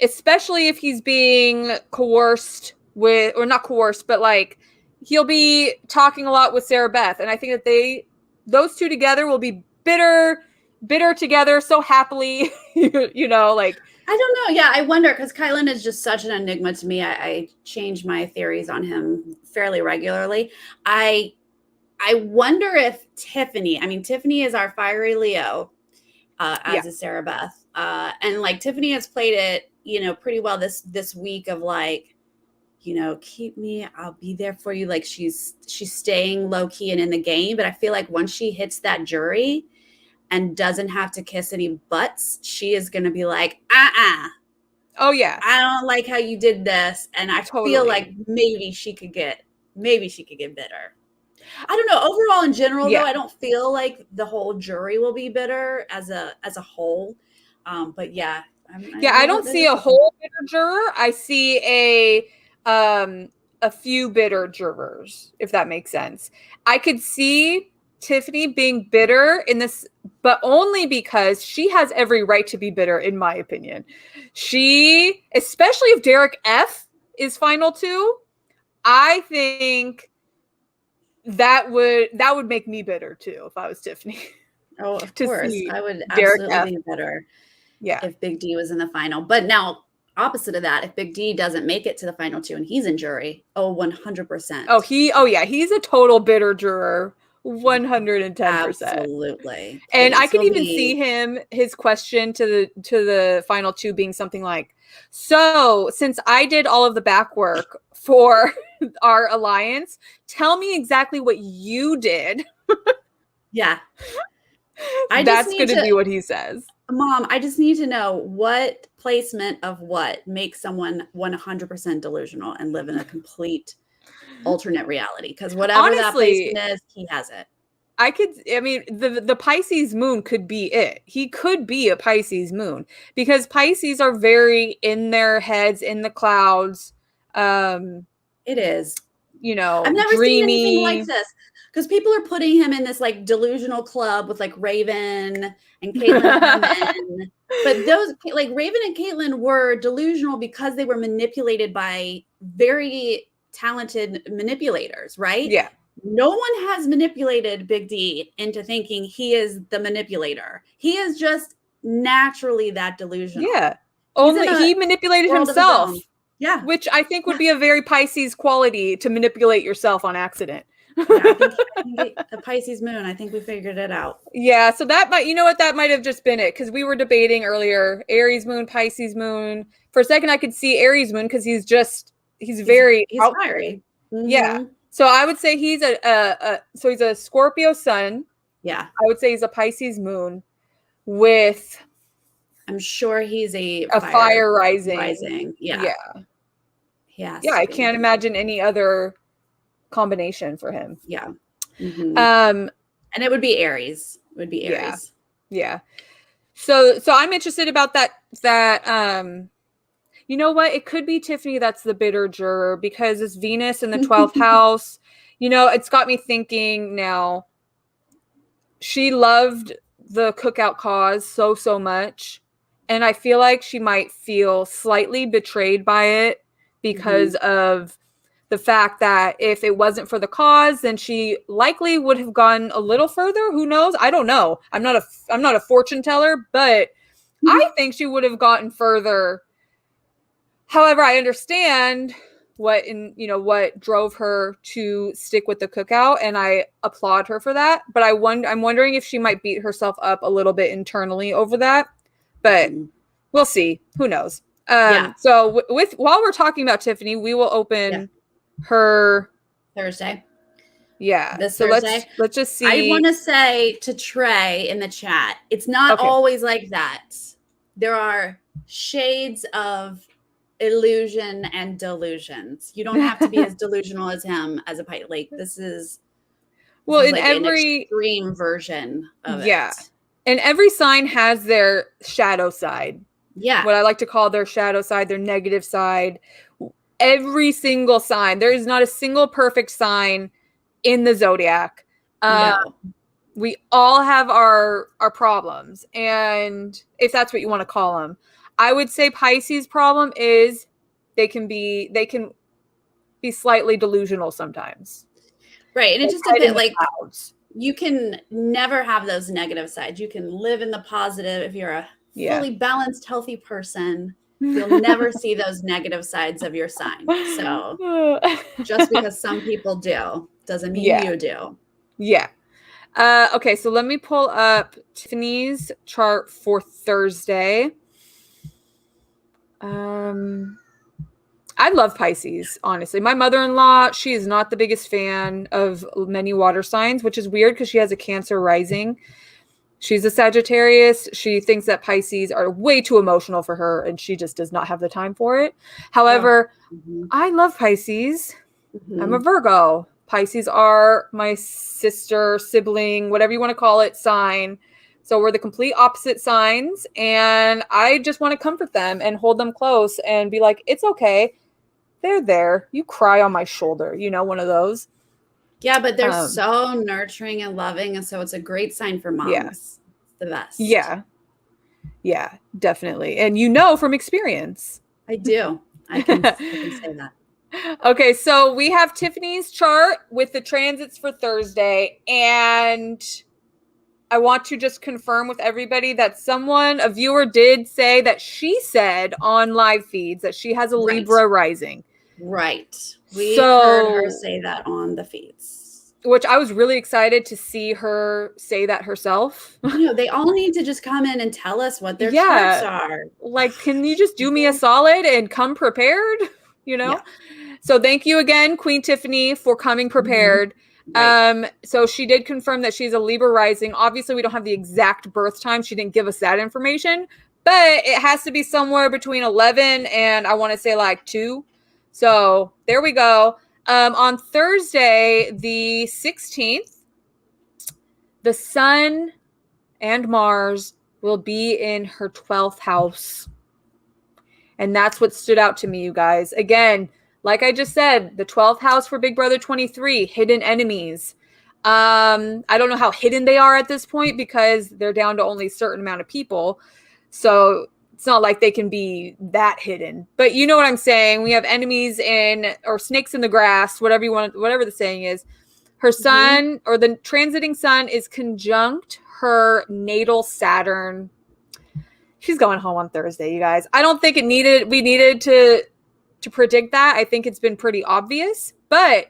Especially if he's being coerced with, or not coerced, but like he'll be talking a lot with Sarah Beth. And I think that those two together will be bitter together so happily, you know, like. I don't know. Yeah, I wonder, because Kylan is just such an enigma to me. I change my theories on him fairly regularly. I wonder if Tiffany, Tiffany is our fiery Leo, as is Sarah Beth. And like Tiffany has played it, you know, pretty well this week of like, you know, keep me, I'll be there for you. Like she's staying low key and in the game. But I feel like once she hits that jury and doesn't have to kiss any butts, she is going to be like, oh yeah, I don't like how you did this. And I feel like maybe she could get bitter. I don't know. Overall, in general, though, I don't feel like the whole jury will be bitter as a whole. But yeah. I don't see a whole bitter juror. I see a few bitter jurors, if that makes sense. I could see Tiffany being bitter in this, but only because she has every right to be bitter, in my opinion. She, especially if Derek F is final two, I think that would make me bitter too if I was Tiffany. Oh, of course. I would absolutely be bitter. Yeah. If Big D was in the final. But now, opposite of that, if Big D doesn't make it to the final two and he's in jury, 100%. He's a total bitter juror. 110%. Absolutely. And I could even see his question to the final two being something like, so since I did all of the back work for our alliance, tell me exactly what you did. Yeah. That's going to be what he says. Mom, I just need to know what placement of what makes someone 100% delusional and live in a complete alternate reality, because whatever that placement is, he has it. The Pisces moon could be it. He could be a Pisces moon because Pisces are very in their heads, in the clouds. It is, you know, I've never seen anything like this, because people are putting him in this like delusional club with like Raven and Caitlyn. But those, like Raven and Caitlyn, were delusional because they were manipulated by very talented manipulators, right? Yeah. No one has manipulated Big D into thinking he is the manipulator. He is just naturally that delusional. Yeah. Only he manipulated himself. Yeah. Which I think would be a very Pisces quality, to manipulate yourself on accident. Yeah, I think the Pisces moon, I think we figured it out. Yeah, so that might have just been it, because we were debating earlier, Aries moon, Pisces moon. For a second I could see Aries moon because he's very fiery. Mm-hmm. Yeah. So I would say he's he's a Scorpio sun. Yeah. I would say he's a Pisces moon with, I'm sure he's a fire rising. Yeah. Yeah. Yeah, I can't imagine any other combination for him. Yeah. Mm-hmm. And it would be Aries. It would be Aries. Yeah. So I'm interested about that. You know what? It could be Tiffany that's the bitter juror, because it's Venus in the 12th house. You know, it's got me thinking now. She loved the cookout cause so much. And I feel like she might feel slightly betrayed by it because of the fact that if it wasn't for the cause, then she likely would have gone a little further. Who knows? I don't know. I'm not a fortune teller, but I think she would have gotten further. However, I understand what drove her to stick with the cookout, and I applaud her for that. But I'm wondering if she might beat herself up a little bit internally over that. But we'll see. Who knows? So while we're talking about Tiffany, we will open her Thursday. Yeah. this So Thursday. let's just see. I want to say to Trey in the chat, it's not always like that. There are shades of illusion and delusions. You don't have to be as delusional as him as a Pisces. Like this is in like every an extreme version of it. And every sign has their shadow side. Yeah. What I like to call their shadow side, their negative side. Every single sign. There is not a single perfect sign in the zodiac. No. We all have our problems, and if that's what you want to call them. I would say Pisces' problem is they can be slightly delusional sometimes. Right. And it just depends. Like you can never have those negative sides. You can live in the positive if you're a fully balanced, healthy person. You'll never see those negative sides of your sign. So just because some people do doesn't mean you do. Yeah. Okay, so let me pull up Tiffany's chart for Thursday. I love Pisces, honestly. My mother-in-law, she is not the biggest fan of many water signs, which is weird because she has a Cancer rising. She's a Sagittarius. She thinks that Pisces are way too emotional for her, and she just does not have the time for it. However, I love Pisces. I'm a Virgo. Pisces are my sister, sibling, whatever you want to call it, sign. So we're the complete opposite signs, and I just want to comfort them and hold them close and be like, it's okay. They're there. You cry on my shoulder, one of those. Yeah, but they're so nurturing and loving, and so it's a great sign for moms. Yeah. It's the best. Yeah, definitely. And from experience. I do. I can say that. Okay, so we have Tiffany's chart with the transits for Thursday, and I want to just confirm with everybody that a viewer did say that she said on live feeds that she has a Libra rising. Right. We heard her say that on the feeds. Which I was really excited to see her say that herself. They all need to just come in and tell us what their charts are. Like, can you just do me a solid and come prepared? Yeah. So thank you again, Queen Tiffany, for coming prepared. Right. So she did confirm that she's a Libra rising. Obviously, we don't have the exact birth time. She didn't give us that information, but it has to be somewhere between 11 and I want to say like 2. So there we go. On Thursday, the 16th, the Sun and Mars will be in her 12th house. And that's what stood out to me, you guys. Again, like I just said, the 12th house for Big Brother 23, hidden enemies. I don't know how hidden they are at this point because they're down to only a certain amount of people. So it's not like they can be that hidden. But you know what I'm saying? We have enemies or snakes in the grass, whatever the saying is. Her sun or the transiting sun is conjunct her natal Saturn. She's going home on Thursday, you guys. I don't think we needed to predict that. I think it's been pretty obvious, but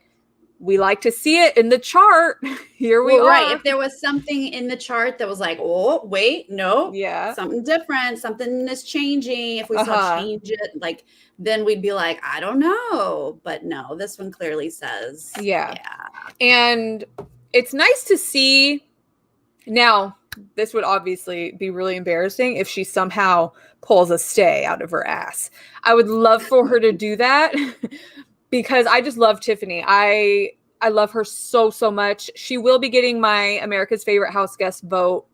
we like to see it in the chart. Here we are. Right. If there was something in the chart that was like, oh, wait, no, something different, something is changing. If we saw change it, then we'd be like, I don't know. But no, this one clearly says, yeah. And it's nice to see. Now, this would obviously be really embarrassing if she somehow pulls a stay out of her ass. I would love for her to do that because I just love Tiffany. I love her so, so much. She will be getting my America's Favorite House Guest vote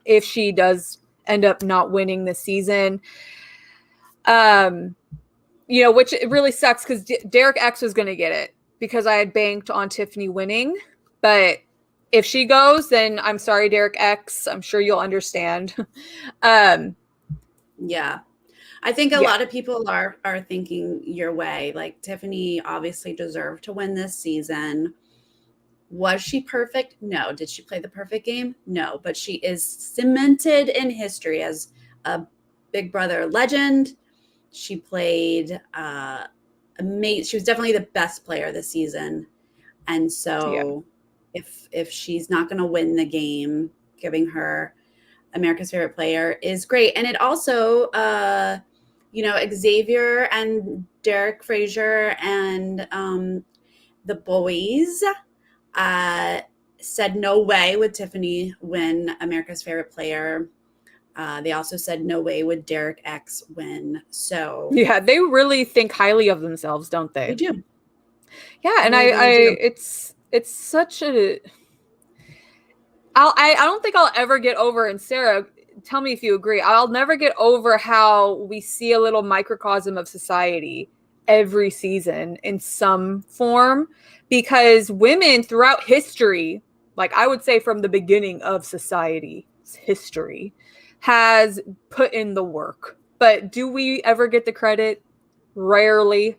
if she does end up not winning this season. Which it really sucks because Derek X was going to get it because I had banked on Tiffany winning. But if she goes, then I'm sorry, Derek X. I'm sure you'll understand. Yeah. I think a lot of people are thinking your way. Like Tiffany obviously deserved to win this season. Was she perfect? No. Did she play the perfect game? No. But she is cemented in history as a Big Brother legend. She played amazing. She was definitely the best player this season. And so if she's not going to win the game, giving her America's Favorite Player is great. And it also, Xavier and Derek Frazier and The boys said no way would Tiffany win America's Favorite Player. They also said no way would Derek X win. So yeah, they really think highly of themselves, don't they? they do. Yeah, and They really do. it's such a. I don't think I'll ever get over, and Sarah, tell me if you agree. I'll never get over how we see a little microcosm of society every season in some form, because women throughout history, like I would say from the beginning of society's history, has put in the work. But do we ever get the credit? Rarely.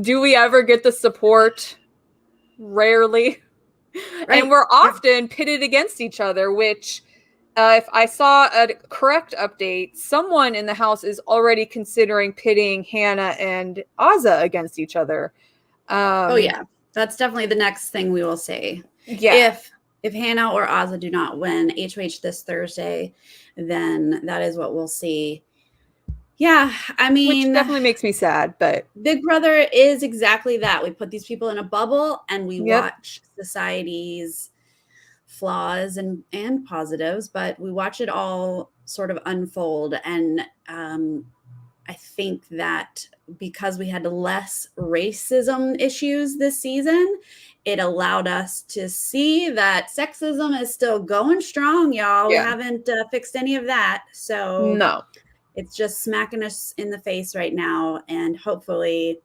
Do we ever get the support? Rarely. Right. And we're often pitted against each other, which if I saw a correct update, someone in the house is already considering pitting Hannah and Azza against each other. Oh yeah, that's definitely the next thing we will say. Yeah. If Hannah or Azza do not win HOH this Thursday, then that is what we'll see. Yeah, I mean, which definitely makes me sad, but Big Brother is exactly that. We put these people in a bubble and we watch society's flaws and positives, but we watch it all sort of unfold. And I think that because we had less racism issues this season, it allowed us to see that sexism is still going strong, y'all. We haven't fixed any of that. So no, it's just smacking us in the face right now. And hopefully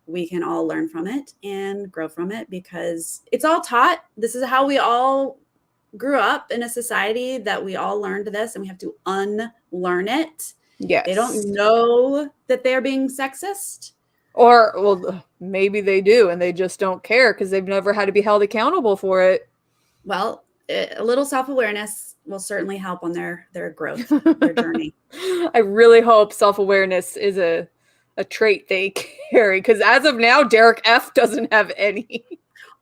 we can all learn from it and grow from it, because it's all taught. This is how we all grew up in a society, that we all learned this and we have to unlearn it. Yes. They don't know that they're being sexist. Or, well, maybe they do and they just don't care because they've never had to be held accountable for it. Well, a little self-awareness will certainly help on their growth, their journey. I really hope self-awareness is a trait they carry, because as of now, Derek F doesn't have any.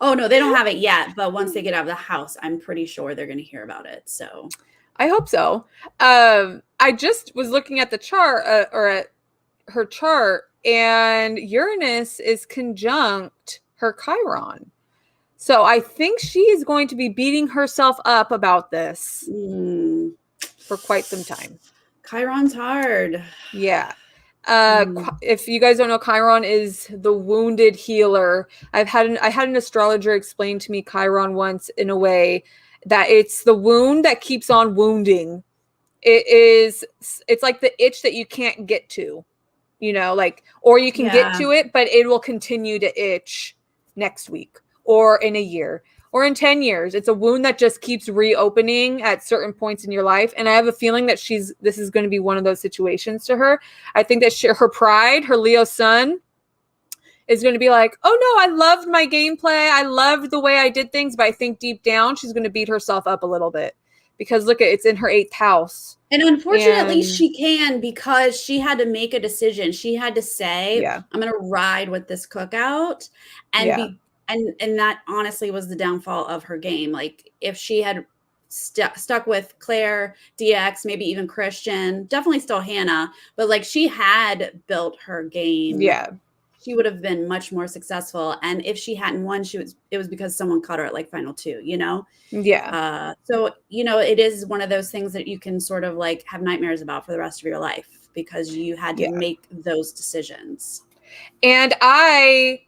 Oh, no, they don't have it yet. But once they get out of the house, I'm pretty sure they're going to hear about it. So I hope so. I just was looking at the chart or at her chart, and Uranus is conjunct her Chiron. So I think she is going to be beating herself up about this for quite some time. Chiron's hard. Yeah. If you guys don't know, Chiron is the wounded healer. I had an astrologer explain to me Chiron once in a way that it's the wound that keeps on wounding. It's like the itch that you can't get to, or you can get to it, but it will continue to itch next week or in a year or in 10 years. It's a wound that just keeps reopening at certain points in your life. And I have a feeling that this is going to be one of those situations to her. I think that her pride, her Leo sun, is going to be like, oh no, I loved my gameplay. I loved the way I did things. But I think deep down, she's going to beat herself up a little bit, because look, it's in her 8th house. And unfortunately, she can, because she had to make a decision. She had to say, I'm going to ride with this cookout. And and that honestly was the downfall of her game. Like, if she had stuck with Claire, DX, maybe even Christian, definitely still Hannah, but like, she had built her game. Yeah. She would have been much more successful. And if she hadn't won, it was because someone caught her at like final 2, Yeah. So, it is one of those things that you can sort of like have nightmares about for the rest of your life, because you had to make those decisions. And I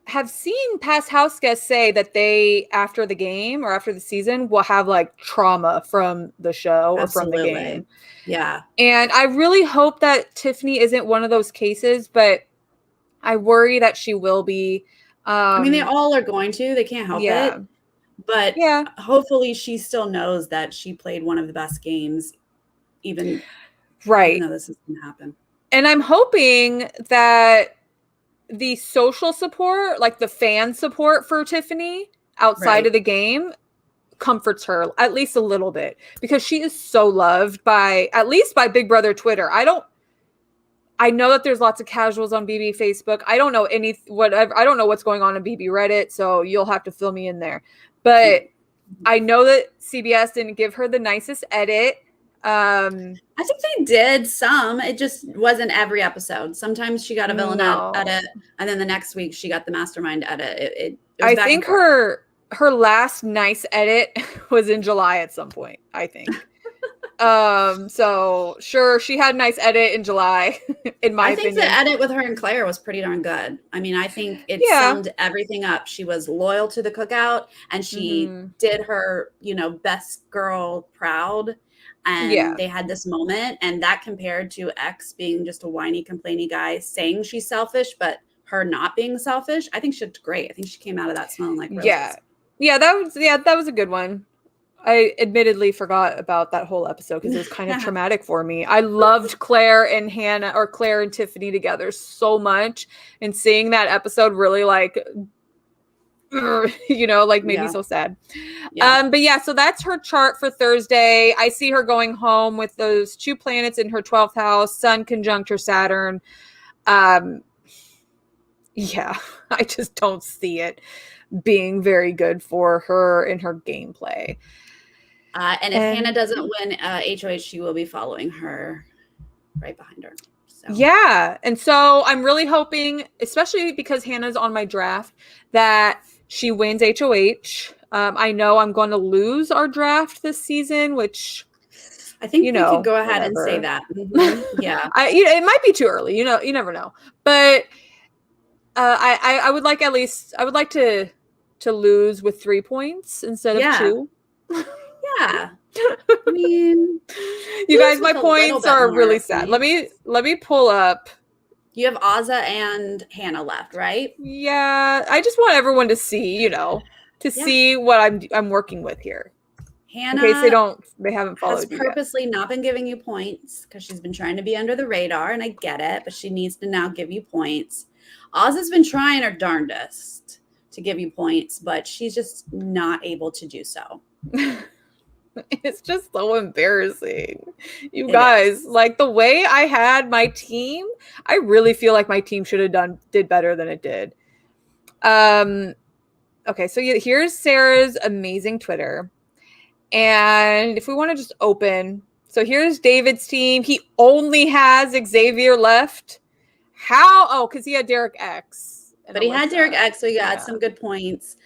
have seen past house guests say that they, after the game or after the season, will have like trauma from the show or from the game. Yeah. And I really hope that Tiffany isn't one of those cases, but I worry that she will be. I mean, they all are going to. They can't help it. But hopefully she still knows that she played one of the best games, even though this is going to happen. And I'm hoping that the social support, like the fan support for Tiffany outside of the game, comforts her at least a little bit, because she is so loved at least by Big Brother Twitter. I know that there's lots of casuals on BB Facebook. I don't know I don't know what's going on in BB Reddit, so you'll have to fill me in there. But I know that CBS didn't give her the nicest edit. I think they did some. It just wasn't every episode. Sometimes she got a villain edit, and then the next week she got the mastermind edit. It was I back think and forth. her last nice edit was in July at some point, I think. So sure, she had a nice edit in July, in my opinion. I think the edit with her and Claire was pretty darn good. I mean, I think it summed everything up. She was loyal to the cookout, and she did her, best girl proud. And they had this moment, and that compared to X being just a whiny, complainy guy saying she's selfish, but her not being selfish. I think she looked great. I think she came out of that smelling like roses. Yeah, that was a good one. I admittedly forgot about that whole episode because it was kind of traumatic for me. I loved Claire and Hannah, or Claire and Tiffany together so much, and seeing that episode really made me so sad. But yeah, so that's her chart for Thursday. I see her going home with those 2 planets in her 12th house, Sun conjunct her Saturn. I just don't see it being very good for her in her gameplay. And if Hannah doesn't win HOH, she will be following her right behind her. So. Yeah. And so I'm really hoping, especially because Hannah's on my draft, that she wins HOH. I know I'm going to lose our draft this season, which I think you could go ahead and say that. Yeah. It might be too early. You never know. But I would like to lose with 3 points instead of 2. Yeah. I mean, you guys, my points are really sad. Let me pull up. You have Azza and Hannah left, right? Yeah. I just want everyone to see, see what I'm working with here. Hannah, in case they haven't followed has purposely not been giving you points because she's been trying to be under the radar, and I get it, but she needs to now give you points. Azza's been trying her darndest to give you points, but she's just not able to do so. It's just so embarrassing. You guys, like the way I had my team, I really feel like my team should have did better than it did. Okay, so here's Sarah's amazing Twitter. And if we want to just open, so here's David's team. He only has Xavier left. How? Oh, because he had Derek X. But he had Derek X, so he got some good points.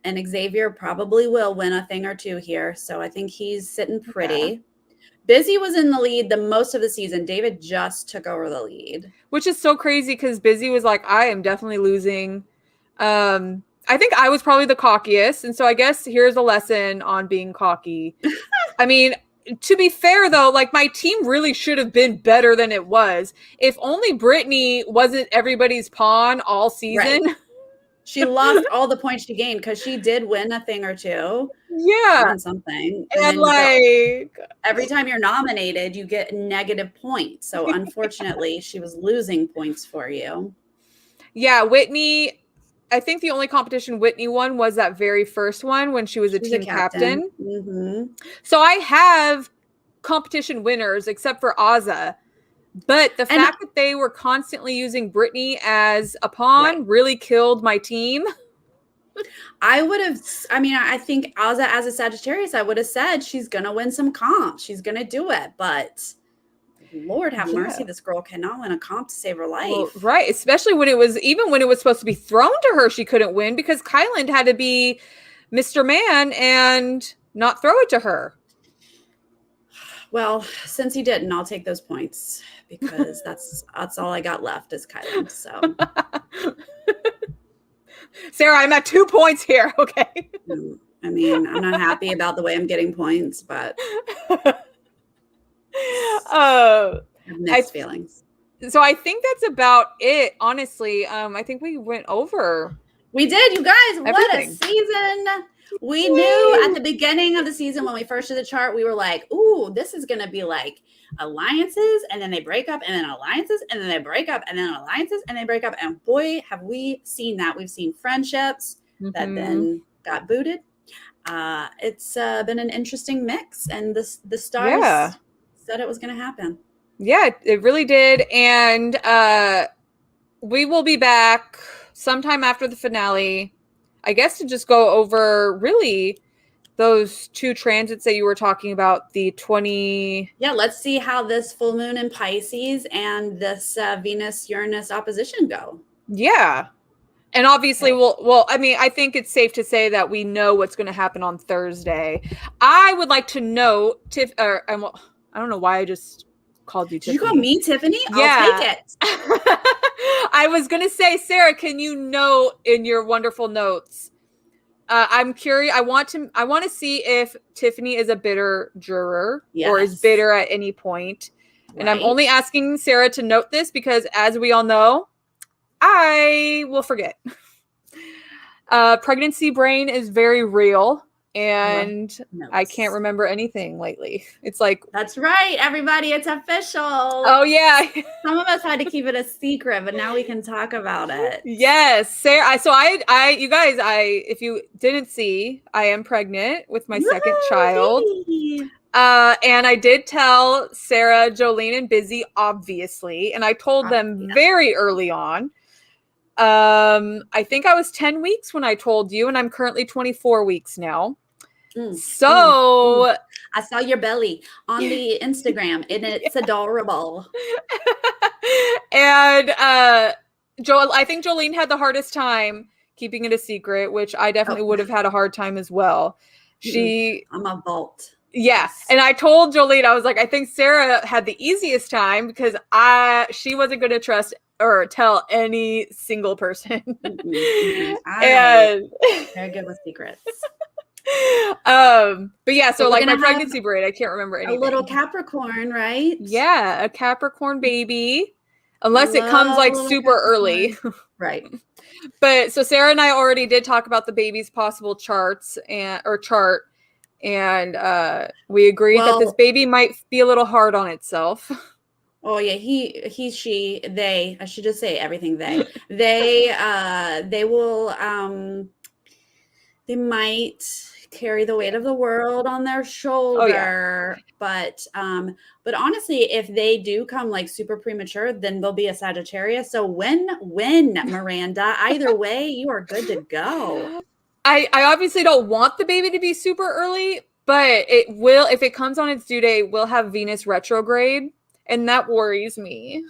And Xavier probably will win a thing or two here. So I think he's sitting pretty. Yeah. Busy was in the lead the most of the season. David just took over the lead. Which is so crazy because Busy was like, I am definitely losing. I think I was probably the cockiest. And so I guess here's a lesson on being cocky. I mean, to be fair, though, like my team really should have been better than it was. If only Brittany wasn't everybody's pawn all season. Right. She lost all the points she gained because she did win a thing or two. Yeah. Something. And like every time you're nominated, you get negative points. So unfortunately, she was losing points for you. Yeah, Whitney, I think the only competition Whitney won was that very first one when she was a team captain. Mm-hmm. So I have competition winners except for Azza. But the fact that they were constantly using Brittany as a pawn really killed my team. I think Azza as a Sagittarius, I would have said she's going to win some comps. She's going to do it. But Lord have mercy, this girl cannot win a comp to save her life. Well, right. Especially when it was supposed to be thrown to her, she couldn't win because Kyland had to be Mr. Man and not throw it to her. Well, since he didn't, I'll take those points because that's all I got left is Kylan. So, Sarah, I'm at 2 points here. Okay. I mean, I'm not happy about the way I'm getting points, but mixed feelings. So I think that's about it. Honestly, I think we went over. We did, you guys. What a season! We knew at the beginning of the season when we first did the chart, we were like, ooh, this is going to be like alliances and then they break up and then alliances and then they break up and then alliances and they break up. And boy, have we seen that. We've seen friendships that then got booted. It's been an interesting mix and the stars said it was going to happen. Yeah, it really did. And we will be back sometime after the finale, I guess, to just go over really those 2 transits that you were talking about, the 20. Yeah, let's see how this full moon in Pisces and this Venus-Uranus opposition go. Yeah. And obviously, I mean, I think it's safe to say that we know what's going to happen on Thursday. I would like to know, I don't know why I just called you Tiffany. Did you call me Tiffany? Yeah. I'll take it. I was going to say, Sarah, can you note in your wonderful notes? I'm curious. I want to see if Tiffany is a bitter juror or is bitter at any point. Right. And I'm only asking Sarah to note this because, as we all know, I will forget. Pregnancy brain is very real, and I can't remember anything lately. It's like, that's right, everybody. It's official. Oh yeah. Some of us had to keep it a secret, but now we can talk about it. Yes, Sarah. So you guys, if you didn't see, I am pregnant with my second child. And I did tell Sarah, Jolene, and Busy, obviously, and I told them very early on. I think I was 10 weeks when I told you, and I'm currently 24 weeks now. So I saw your belly on the Instagram, and it's adorable. And I think Jolene had the hardest time keeping it a secret, which I definitely would have had a hard time as well. I'm a vault. Yeah. And I told Jolene, I was like, I think Sarah had the easiest time because she wasn't going to trust or tell any single person. And very good with secrets. But yeah, so like my pregnancy braid, I can't remember anything. A little Capricorn, right? Yeah, a Capricorn baby. Unless it comes like super early. Right. But so Sarah and I already did talk about the baby's possible chart. And we agreed that this baby might be a little hard on itself. Oh yeah, he, she, they. I should just say everything they. They will. They might carry the weight of the world on their shoulder. But honestly, if they do come like super premature, then they'll be a Sagittarius. So win, Miranda. Either way, you are good to go. I obviously don't want the baby to be super early, but it will, if it comes on its due date, will have Venus retrograde. And that worries me.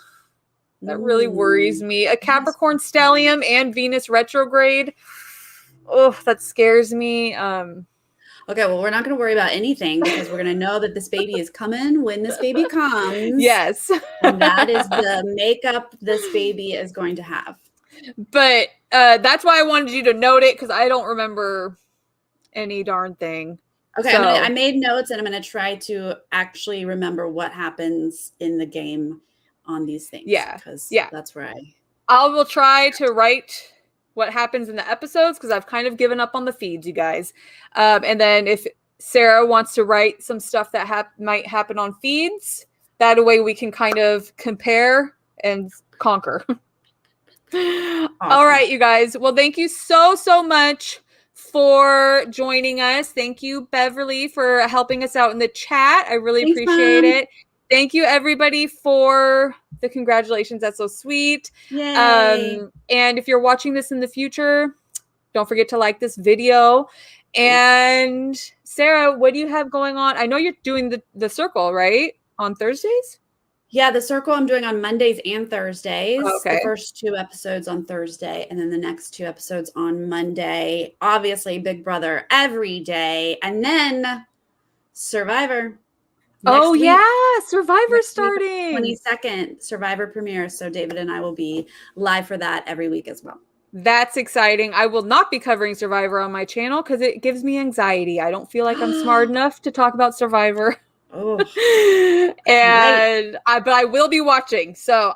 That really worries me. A Capricorn stellium and Venus retrograde. Oh, that scares me. Okay, well, we're not going to worry about anything because we're going to know that this baby is coming when this baby comes. Yes. And that is the makeup this baby is going to have. But that's why I wanted you to note it because I don't remember any darn thing. Okay, so I made notes and I'm going to try to actually remember what happens in the game on these things. Yeah. Because that's where I will try to write what happens in the episodes because I've kind of given up on the feeds, you guys. And then if Sarah wants to write some stuff that might happen on feeds, that way we can kind of compare and conquer. Awesome. All right, you guys. Well, thank you so much for joining us. Thank you, Beverly, for helping us out in the chat. I really appreciate it. Thank you, everybody, for the congratulations. That's so sweet. Yay. And if you're watching this in the future, don't forget to like this video. And Sarah, what do you have going on? I know you're doing the circle, right? On Thursdays? Yeah, the circle I'm doing on Mondays and Thursdays. Okay. The first 2 episodes on Thursday, and then the next 2 episodes on Monday. Obviously, Big Brother every day. And then Survivor. Oh, yeah. Survivor starting. 22nd Survivor premiere. So David and I will be live for that every week as well. That's exciting. I will not be covering Survivor on my channel because it gives me anxiety. I don't feel like I'm smart enough to talk about Survivor. Oh, but I will be watching. So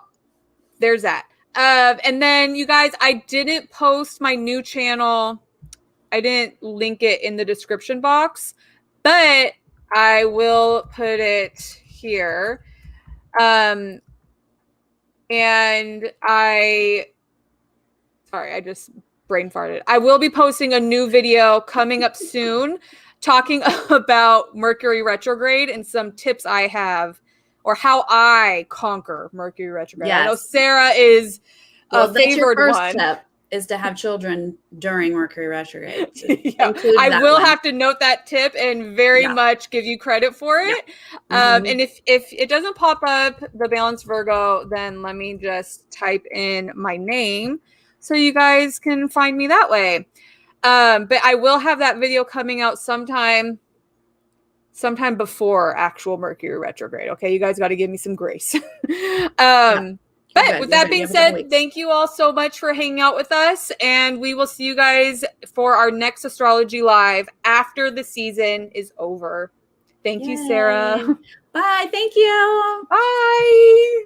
there's that. And then you guys, I didn't post my new channel. I didn't link it in the description box, but I will put it here. And I just brain farted. I will be posting a new video coming up soon talking about Mercury retrograde and some tips I have or how I conquer Mercury retrograde. Yes. I know Sarah is a favored one. Tip. is to have children during Mercury retrograde. So yeah, include I that will one. have to note that tip and very Yeah. much give you credit for it. Mhm. And if it doesn't pop up, the Balanced Virgo, then let me just type in my name so you guys can find me that way. But I will have that video coming out sometime before actual Mercury retrograde. Okay, you guys got to give me some grace. But with that being said, thank you all so much for hanging out with us, and we will see you guys for our next astrology live after the season is over. Thank you, Sarah. Bye. Thank you. Bye.